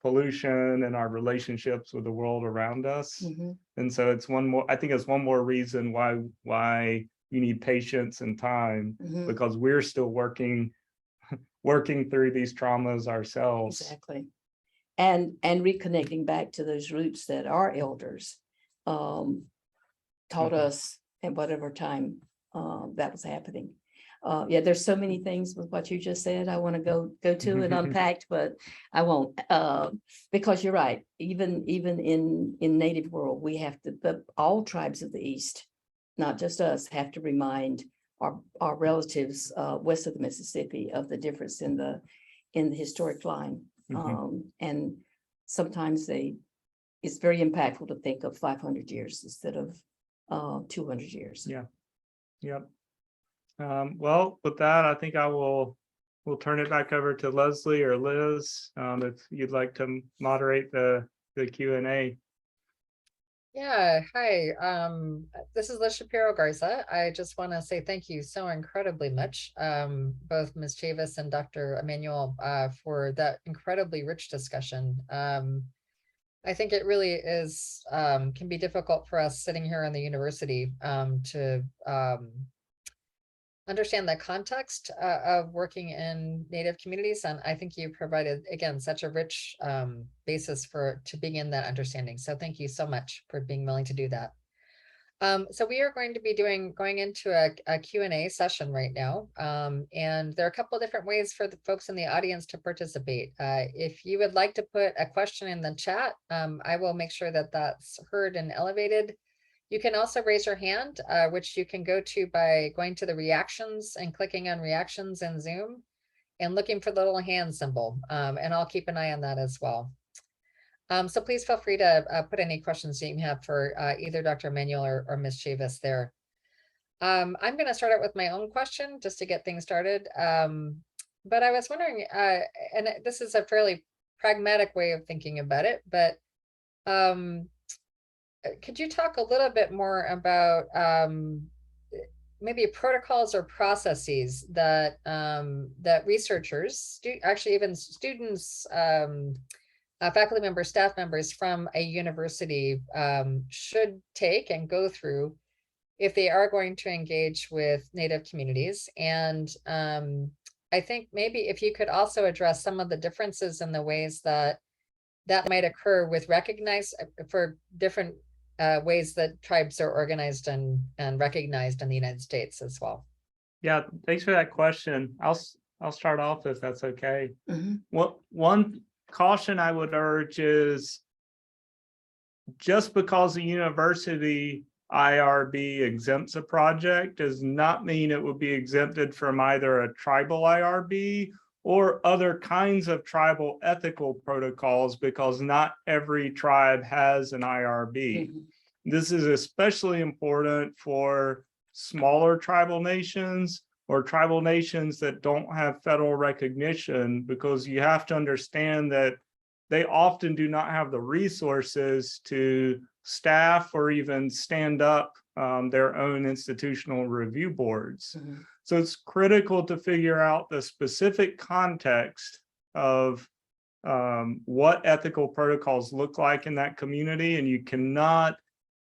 C: pollution and our relationships with the world around us.
B: Mhm.
C: And so it's one more, I think it's one more reason why you need patience and time,
B: Mhm.
C: because we're still working through these traumas ourselves.
B: Exactly. And reconnecting back to those roots that our elders taught
C: Mhm.
B: us at whatever time that was happening. Yeah, there's so many things with what you just said I want to go to and unpack, but I won't, because you're right. Even in Native world, we have to, but all tribes of the East, not just us, have to remind our relatives west of the Mississippi of the difference in the historic line. And sometimes it's very impactful to think of 500 years instead of 200 years.
C: Yeah. Yep. Well, with that, I think we'll turn it back over to Leslie or Liz, if you'd like to moderate the Q&A.
D: Yeah, hi. This is Liz Shapiro Garza. I just want to say thank you so incredibly much, both Ms. Chavis and Dr. Emmanuel, for that incredibly rich discussion. I think it really is can be difficult for us sitting here in the university to understand the context of working in Native communities. And I think you provided, again, such a rich basis to begin that understanding. So thank you so much for being willing to do that. So we are going to be going into a Q&A session right now. And there are a couple of different ways for the folks in the audience to participate. If you would like to put a question in the chat, I will make sure that that's heard and elevated. You can also raise your hand, which you can go to by going to the reactions and clicking on reactions in Zoom and looking for the little hand symbol. And I'll keep an eye on that as well. So please feel free to put any questions that you have for either Dr. Emmanuel or Ms. Chavis there. I'm going to start out with my own question just to get things started. But I was wondering, and this is a fairly pragmatic way of thinking about it, but could you talk a little bit more about maybe protocols or processes that that researchers, actually even students, faculty members, staff members from a university should take and go through if they are going to engage with Native communities? And I think maybe if you could also address some of the differences in the ways that might occur with recognized for different ways that tribes are organized and recognized in the United States as well.
C: Yeah, thanks for that question. I'll start off if that's okay.
B: Mm-hmm.
C: One caution I would urge is, just because the university IRB exempts a project does not mean it will be exempted from either a tribal IRB or other kinds of tribal ethical protocols, because not every tribe has an IRB.
B: Mm-hmm.
C: This is especially important for smaller tribal nations or tribal nations that don't have federal recognition, because you have to understand that they often do not have the resources to staff or even stand up their own institutional review boards.
B: Mm-hmm.
C: So it's critical to figure out the specific context of what ethical protocols look like in that community. And you cannot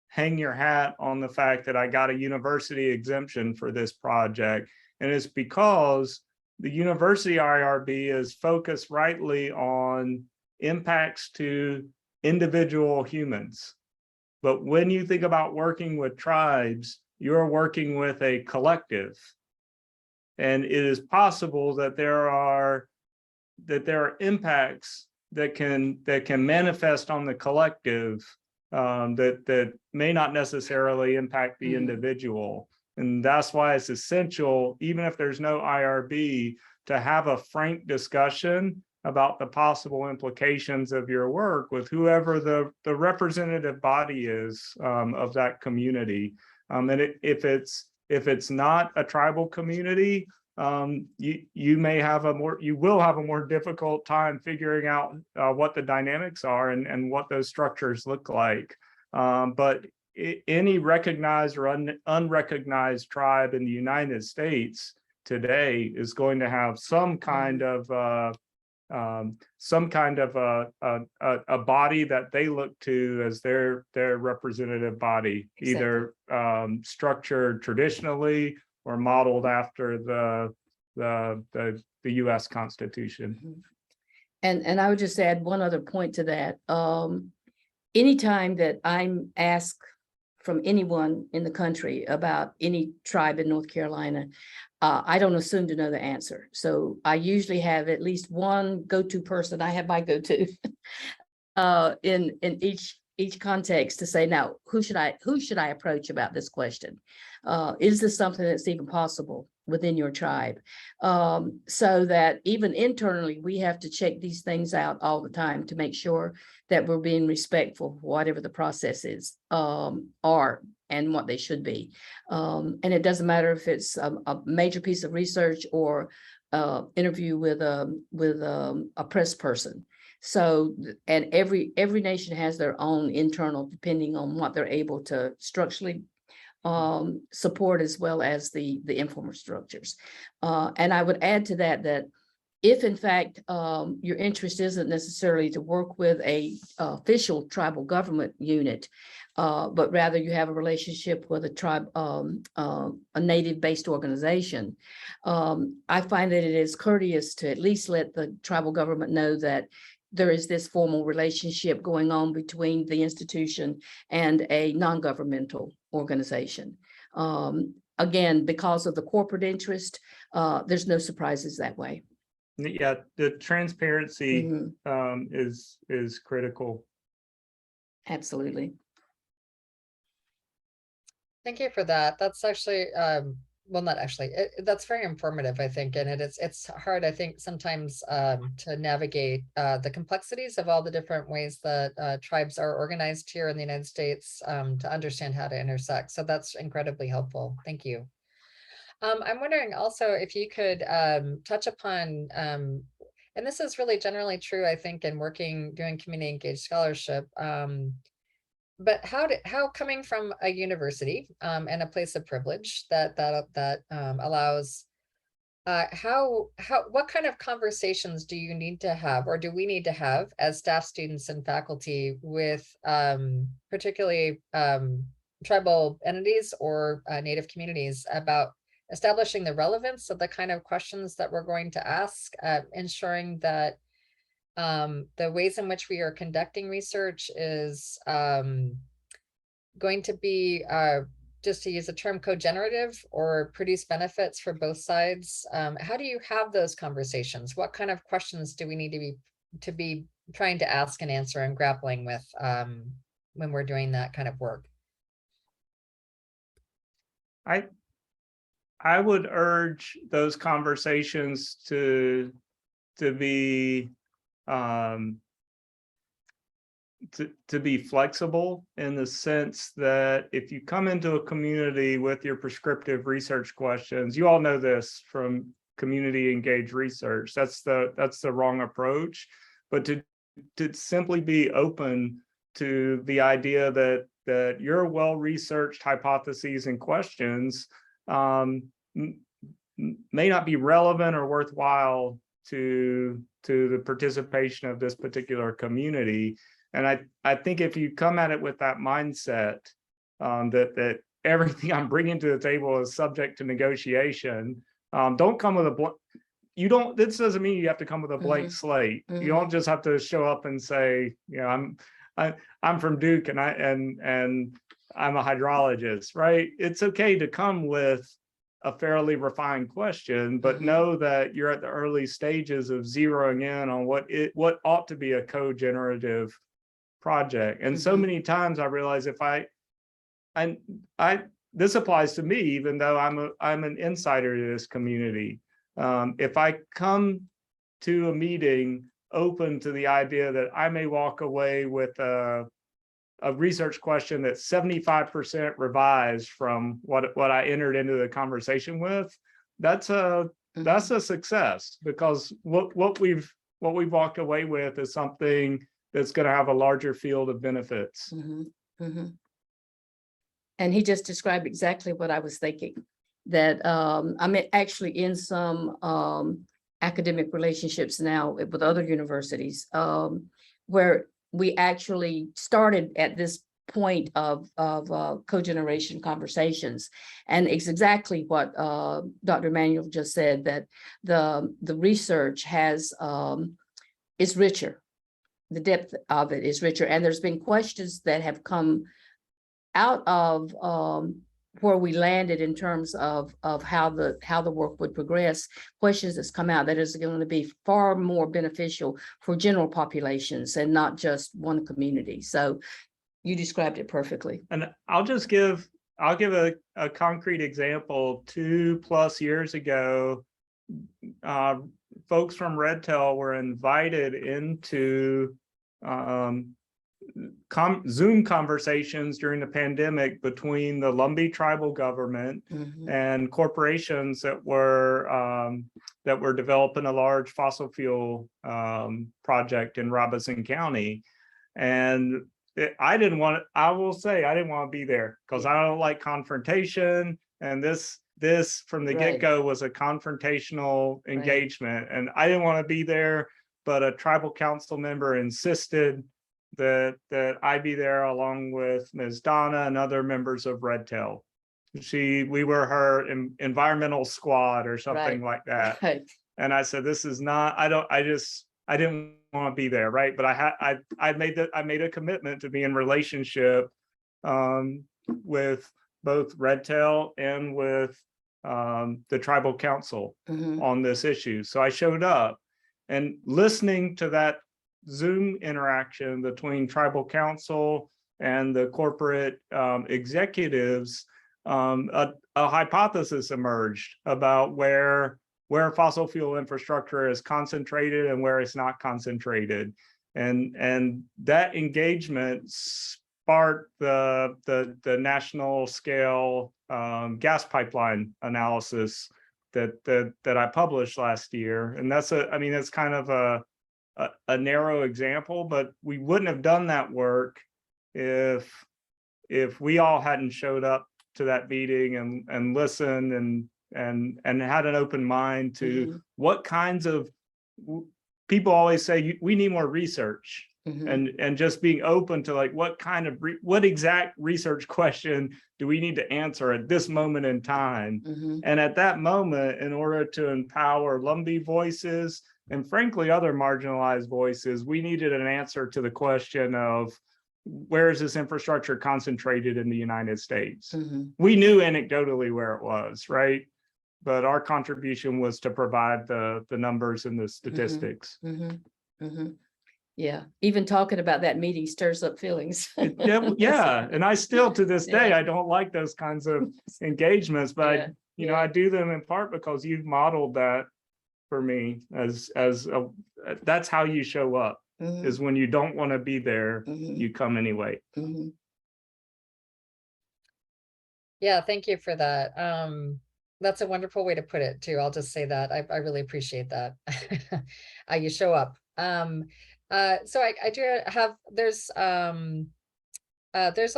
C: hang your hat on the fact that I got a university exemption for this project. And it's because the university IRB is focused rightly on impacts to individual humans. But when you think about working with tribes, you're working with a collective. And it is possible that there are impacts that can manifest on the collective that may not necessarily impact the
B: Mhm.
C: individual. And that's why it's essential, even if there's no IRB, to have a frank discussion about the possible implications of your work with whoever the representative body is of that community. If it's not a tribal community, you will have a more difficult time figuring out what the dynamics are and what those structures look like. But any recognized or unrecognized tribe in the United States today is going to have some kind of a body that they look to as their representative body, either structured traditionally or modeled after the U.S. Constitution.
B: And I would just add one other point to that. Anytime that I'm asked from anyone in the country about any tribe in North Carolina, I don't assume to know the answer. So I usually have at least one go-to person. I have my go-to in each context to say, now, who should I approach about this question? Is this something that's even possible within your tribe? So that even internally, we have to check these things out all the time to make sure that we're being respectful of whatever the processes are and what they should be. And it doesn't matter if it's a major piece of research or interview with a press person. So, and every nation has their own internal, depending on what they're able to structurally support, as well as the informal structures. And I would add to that if in fact your interest isn't necessarily to work with a official tribal government unit, but rather you have a relationship with a tribe, a native-based organization, I find that it is courteous to at least let the tribal government know that there is this formal relationship going on between the institution and a non-governmental organization. Again, because of the corporate interest, there's no surprises that way.
C: Yeah, the transparency is critical.
B: Absolutely.
D: Thank you for that. That's actually, well, not actually, that's very informative, I think. And it's hard, I think, sometimes to navigate the complexities of all the different ways that tribes are organized here in the United States to understand how to intersect. So that's incredibly helpful. Thank you. I'm wondering also if you could touch upon, and this is really generally true, I think, in doing community engaged scholarship, but how coming from a university and a place of privilege that allows, what kind of conversations do you need to have, or do we need to have as staff, students, and faculty with particularly tribal entities or Native communities about establishing the relevance of the kind of questions that we're going to ask, ensuring that the ways in which we are conducting research is going to be, just to use the term, co-generative or produce benefits for both sides. How do you have those conversations? What kind of questions do we need to be trying to ask and answer and grappling with when we're doing that kind of work?
C: I would urge those conversations to be to be flexible, in the sense that if you come into a community with your prescriptive research questions, you all know this from community engaged research, that's the wrong approach. But to simply be open to the idea that your well-researched hypotheses and questions may not be relevant or worthwhile to the participation of this particular community. And I think if you come at it with that mindset, that everything I'm bringing to the table is subject to negotiation, don't come with this doesn't mean you have to come with a blank slate. You don't just have to show up and say, you know, I'm from Duke and I'm a hydrologist, right? It's okay to come with a fairly refined question, but know that you're at the early stages of zeroing in on what ought to be a co-generative project. And so
B: Mhm.
C: many times I realize if I this applies to me, even though I'm an insider to this community. If I come to a meeting open to the idea that I may walk away with a research question that's 75% revised from what I entered into the conversation with, that's a success, because what we've walked away with is something that's going to have a larger field of benefits.
B: Mhm, mhm. And he just described exactly what I was thinking, that I'm actually in some academic relationships now with other universities, where we actually started at this point of co-generation conversations. And it's exactly what Dr. Manuel just said, that the research has is richer. The depth of it is richer. And there's been questions that have come out of where we landed in terms of how the work would progress, questions that's come out that is going to be far more beneficial for general populations and not just one community. So you described it perfectly.
C: And I'll give a concrete example. 2+ years ago, folks from Redtail were invited into Zoom conversations during the pandemic between the Lumbee tribal government and corporations that were developing a large fossil fuel project in Robeson County. And I will say I didn't want to be there, because I don't like confrontation. And this from the get-go was a confrontational engagement, and I didn't want to be there, but a tribal council member insisted that I be there along with Ms. Donna and other members of Redtail. We were her environmental squad or something like that.
B: Right.
C: And I said, this is not, I didn't want to be there, right? But I made a commitment to be in relationship with both Redtail and with the tribal council on this issue. So I showed up, and listening to that Zoom interaction between tribal council and the corporate executives, a hypothesis emerged about where fossil fuel infrastructure is concentrated and where it's not concentrated. And that engagement sparked the national scale gas pipeline analysis that I published last year. And that's it's kind of a narrow example, but we wouldn't have done that work if we all hadn't showed up to that meeting and listened and had an open mind to what kinds of people always say we need more research, and just being open to like what exact research question do we need to answer at this moment in time. And at that moment, in order to empower Lumbee voices and frankly other marginalized voices, we needed an answer to the question of where is this infrastructure concentrated in the United States. We knew anecdotally where it was, right? But our contribution was to provide the numbers and the statistics.
B: Yeah, even talking about that meeting stirs up feelings.
C: Yeah, and I still to this day I don't like those kinds of engagements, but I do them in part because you've modeled that for me as that's how you show up, is when you don't want to be there, you come anyway.
D: Yeah, thank you for that. That's a wonderful way to put it too. I'll just say that I really appreciate that. You show up. So I do have, there's a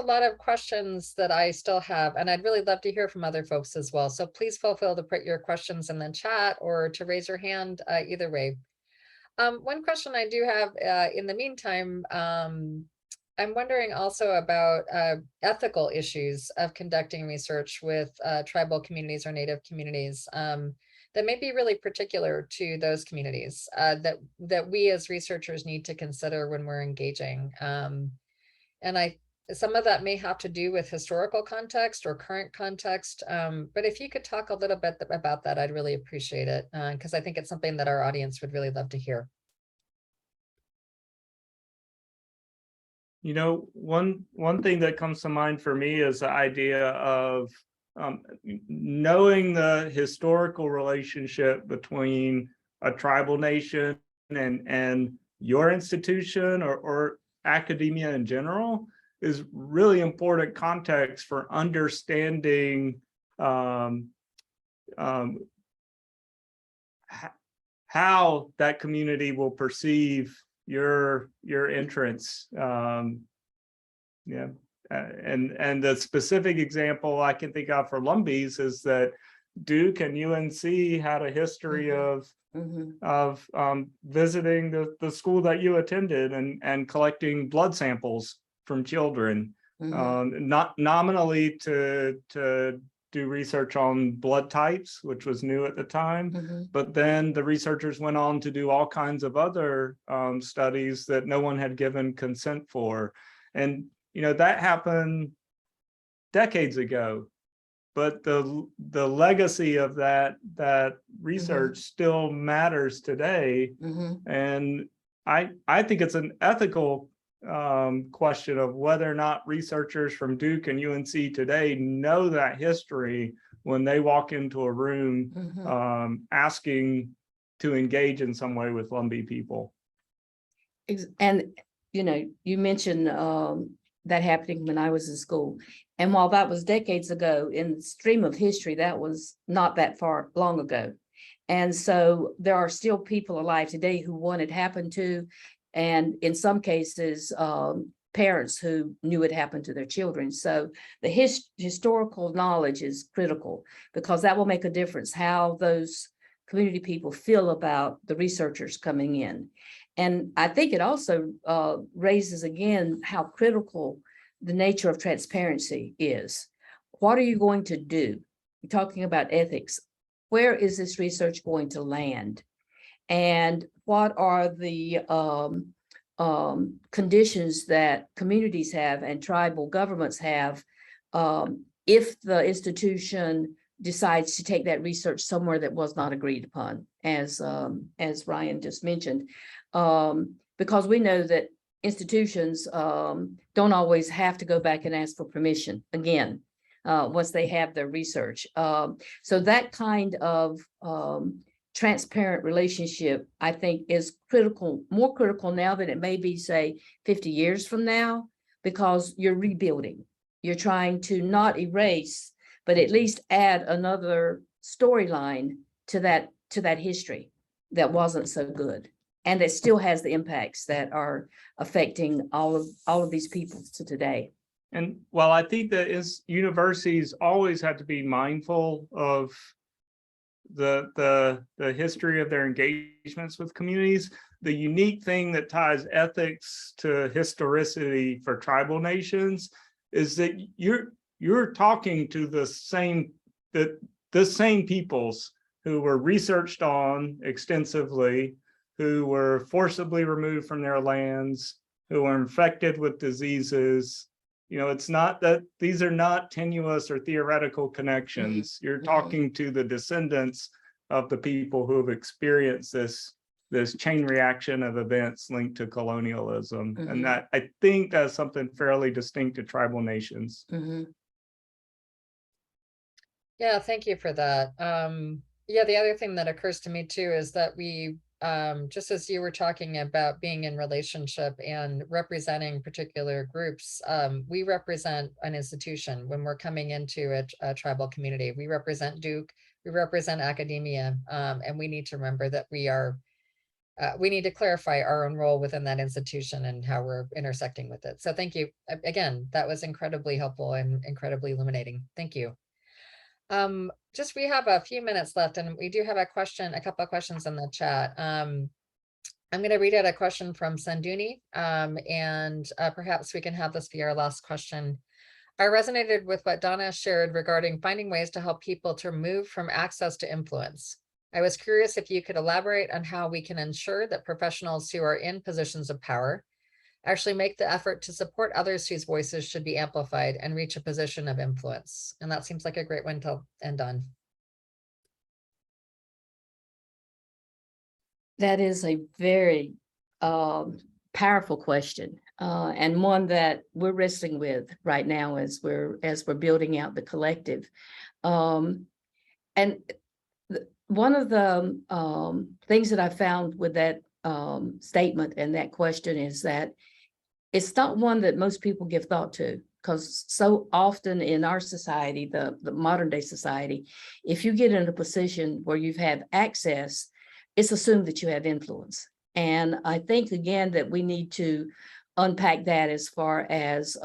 D: lot of questions that I still have, and I'd really love to hear from other folks as well. So please feel free to put your questions in the chat or to raise your hand, either way. One question I do have in the meantime, I'm wondering also about ethical issues of conducting research with tribal communities or Native communities that may be really particular to those communities that we as researchers need to consider when we're engaging. And some of that may have to do with historical context or current context. But if you could talk a little bit about that, I'd really appreciate it, because I think it's something that our audience would really love to hear.
C: You know, one thing that comes to mind for me is the idea of knowing the historical relationship between a tribal nation and your institution or academia in general is really important context for understanding how that community will perceive your entrance. Yeah, and the specific example I can think of for Lumbees is that Duke and UNC had a history of visiting the school that you attended and collecting blood samples from children, not nominally to do research on blood types, which was new at the time, but then the researchers went on to do all kinds of other studies that no one had given consent for. And you know, that happened decades ago, but the legacy of that research still matters today. And I think it's an ethical question of whether or not researchers from Duke and UNC today know that history when they walk into a room asking to engage in some way with Lumbee people.
B: And you know, you mentioned that happening when I was in school, and while that was decades ago, in the stream of history, that was not that far long ago. And so there are still people alive today who want it happened to, and in some cases, parents who knew it happened to their children. So the historical knowledge is critical, because that will make a difference how those community people feel about the researchers coming in. And I think it also raises again how critical the nature of transparency is. What are you going to do? You're talking about ethics. Where is this research going to land? And what are the conditions that communities have and tribal governments have if the institution decides to take that research somewhere that was not agreed upon, as Ryan just mentioned, because we know that institutions don't always have to go back and ask for permission again once they have their research. So that kind of transparent relationship, I think, is critical, more critical now than it may be, say, 50 years from now, because you're rebuilding. You're trying to not erase, but at least add another storyline to that history that wasn't so good, and that still has the impacts that are affecting all of these people to today.
C: And while I think that universities always have to be mindful of the history of their engagements with communities, the unique thing that ties ethics to historicity for tribal nations is that you're talking to the same peoples who were researched on extensively, who were forcibly removed from their lands, who were infected with diseases. You know, it's not that these are not tenuous or theoretical connections. You're talking to the descendants of the people who have experienced this chain reaction of events linked to colonialism. And that, I think, that's something fairly distinct to tribal nations.
D: Yeah, thank you for that. Yeah, the other thing that occurs to me too is that we, just as you were talking about being in relationship and representing particular groups, we represent an institution when we're coming into a tribal community. We represent Duke, we represent academia, and we need to remember that we need to clarify our own role within that institution and how we're intersecting with it. So thank you. Again, that was incredibly helpful and incredibly illuminating. Thank you. Just we have a few minutes left, and we do have a couple of questions in the chat. I'm going to read out a question from Sanduni, and perhaps we can have this be our last question. I resonated with what Donna shared regarding finding ways to help people to move from access to influence. I was curious if you could elaborate on how we can ensure that professionals who are in positions of power actually make the effort to support others whose voices should be amplified and reach a position of influence. And that seems like a great one to end on.
B: That is a very powerful question. and one that we're wrestling with right now as we're building out the collective. And one of the things that I found with that statement and that question is that it's not one that most people give thought to, because so often in our society, the modern day society, if you get in a position where you've had access, it's assumed that you have influence. And I think, again, that we need to unpack that as far as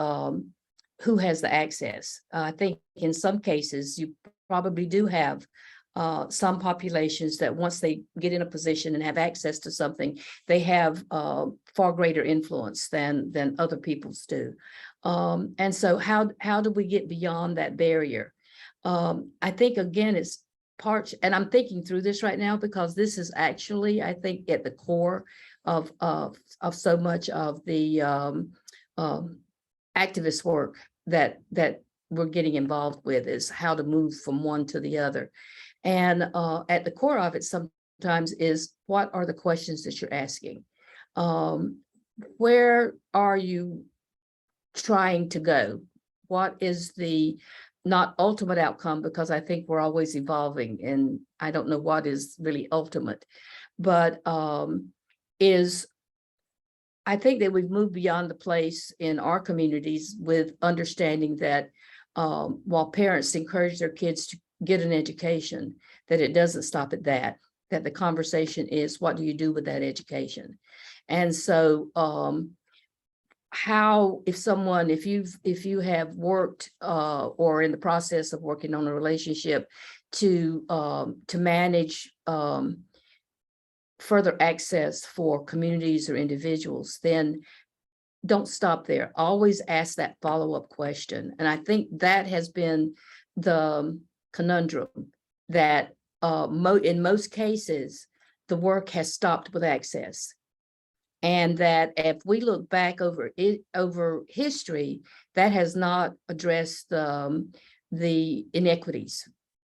B: who has the access. I think in some cases, you probably do have some populations that once they get in a position and have access to something, they have far greater influence than other peoples do. And so how do we get beyond that barrier? I think, again, it's parts, and I'm thinking through this right now because this is actually, I think, at the core of so much of the activist work that we're getting involved with, is how to move from one to the other. And at the core of it sometimes is, what are the questions that you're asking? Where are you trying to go? What is the not ultimate outcome? Because I think we're always evolving, and I don't know what is really ultimate, but I think that we've moved beyond the place in our communities with understanding that while parents encourage their kids to get an education, that it doesn't stop at that the conversation is, what do you do with that education? And so how, if you have worked or in the process of working on a relationship to manage further access for communities or individuals, then don't stop there. Always ask that follow-up question. And I think that has been the conundrum, that in most cases, the work has stopped with access. And that if we look back over history, that has not addressed the inequities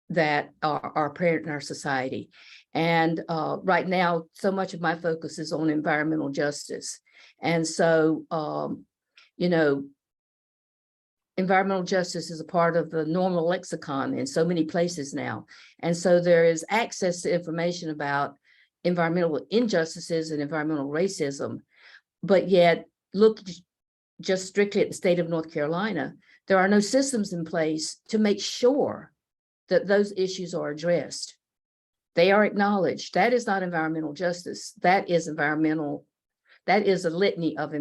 B: that are apparent in our society. And right now, so much of my focus is on environmental justice. And so, environmental justice is a part of the normal lexicon in so many places now. And so there is access to information about environmental injustices and environmental racism, but yet look just strictly at the state of North Carolina, there are no systems in place to make sure that those issues are addressed. They are acknowledged. That is not environmental justice. That is a litany of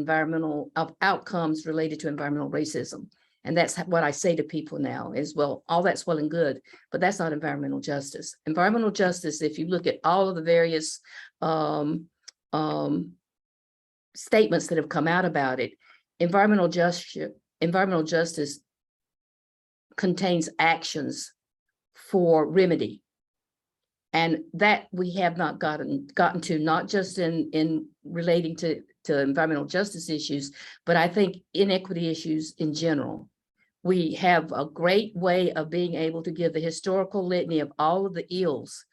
B: outcomes related to environmental racism. And that's what I say to people now is, well, all that's well and good, but that's not environmental justice. Environmental justice, if you look at all of the various statements that have come out about it, environmental justice contains actions for remedy. And that we have not gotten to, not just in relating to environmental justice issues, but I think inequity issues in general. We have a great way of being able to give the historical litany of all of the ills,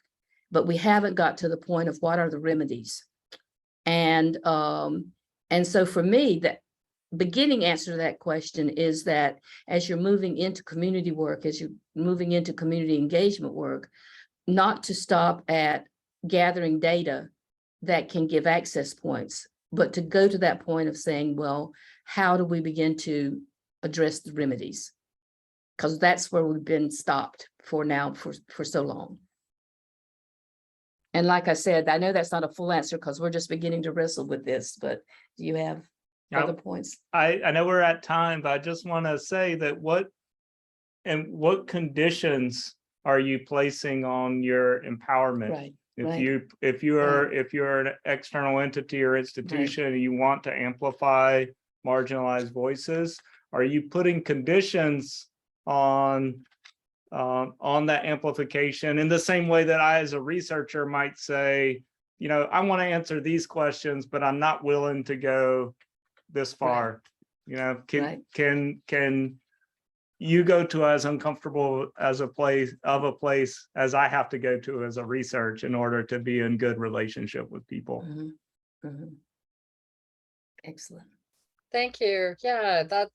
B: but we haven't got to the point of what are the remedies. And so for me, the beginning answer to that question is that as you're moving into community work, as you're moving into community engagement work, not to stop at gathering data that can give access points, but to go to that point of saying, well, how do we begin to address the remedies? Because that's where we've been stopped for so long. And like I said, I know that's not a full answer because we're just beginning to wrestle with this, but do you have other points?
C: I know we're at time, but I just want to say that what conditions are you placing on your empowerment?
B: Right.
C: If you're an external entity or institution and you want to amplify marginalized voices, are you putting conditions on that amplification in the same way that I, as a researcher, might say, I want to answer these questions, but I'm not willing to go this far. Can you go to as uncomfortable as a place as I have to go to as a research in order to be in good relationship with people?
B: Mm-hmm. Mm-hmm. Excellent.
D: Thank you. Yeah, that's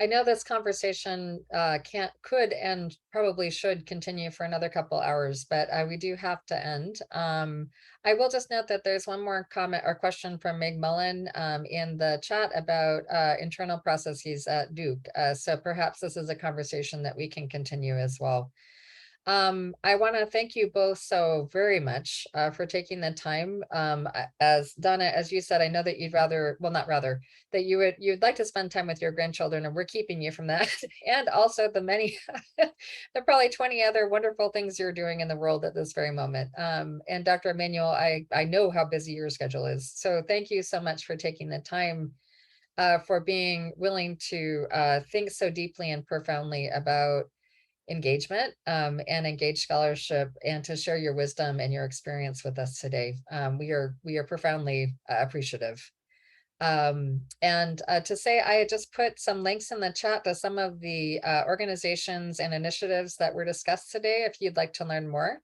D: I know this conversation could and probably should continue for another couple hours, but we do have to end. I will just note that there's one more comment or question from Meg Mullen in the chat about internal processes at Duke. So perhaps this is a conversation that we can continue as well. I want to thank you both so very much for taking the time. As Donna, as you said, I know that you'd rather, well, not rather, that you'd like to spend time with your grandchildren, and we're keeping you from that. And also the many, the probably 20 other wonderful things you're doing in the world at this very moment. And Dr. Emanuel, I know how busy your schedule is. So thank you so much for taking the time for being willing to think so deeply and profoundly about engagement and engaged scholarship, and to share your wisdom and your experience with us today. We are profoundly appreciative. And to say, I had just put some links in the chat to some of the organizations and initiatives that were discussed today, if you'd like to learn more.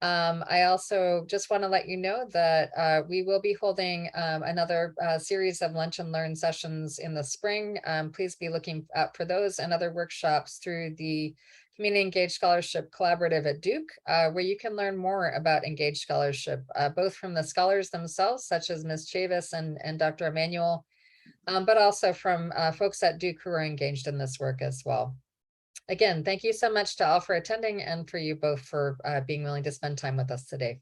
D: I also just want to let you know that we will be holding another series of lunch and learn sessions in the spring. Please be looking out for those and other workshops through the Community Engaged Scholarship Collaborative at Duke, where you can learn more about engaged scholarship, both from the scholars themselves, such as Ms. Chavis and Dr. Emanuel, but also from folks at Duke who are engaged in this work as well. Again, thank you so much to all for attending, and for you both for being willing to spend time with us today.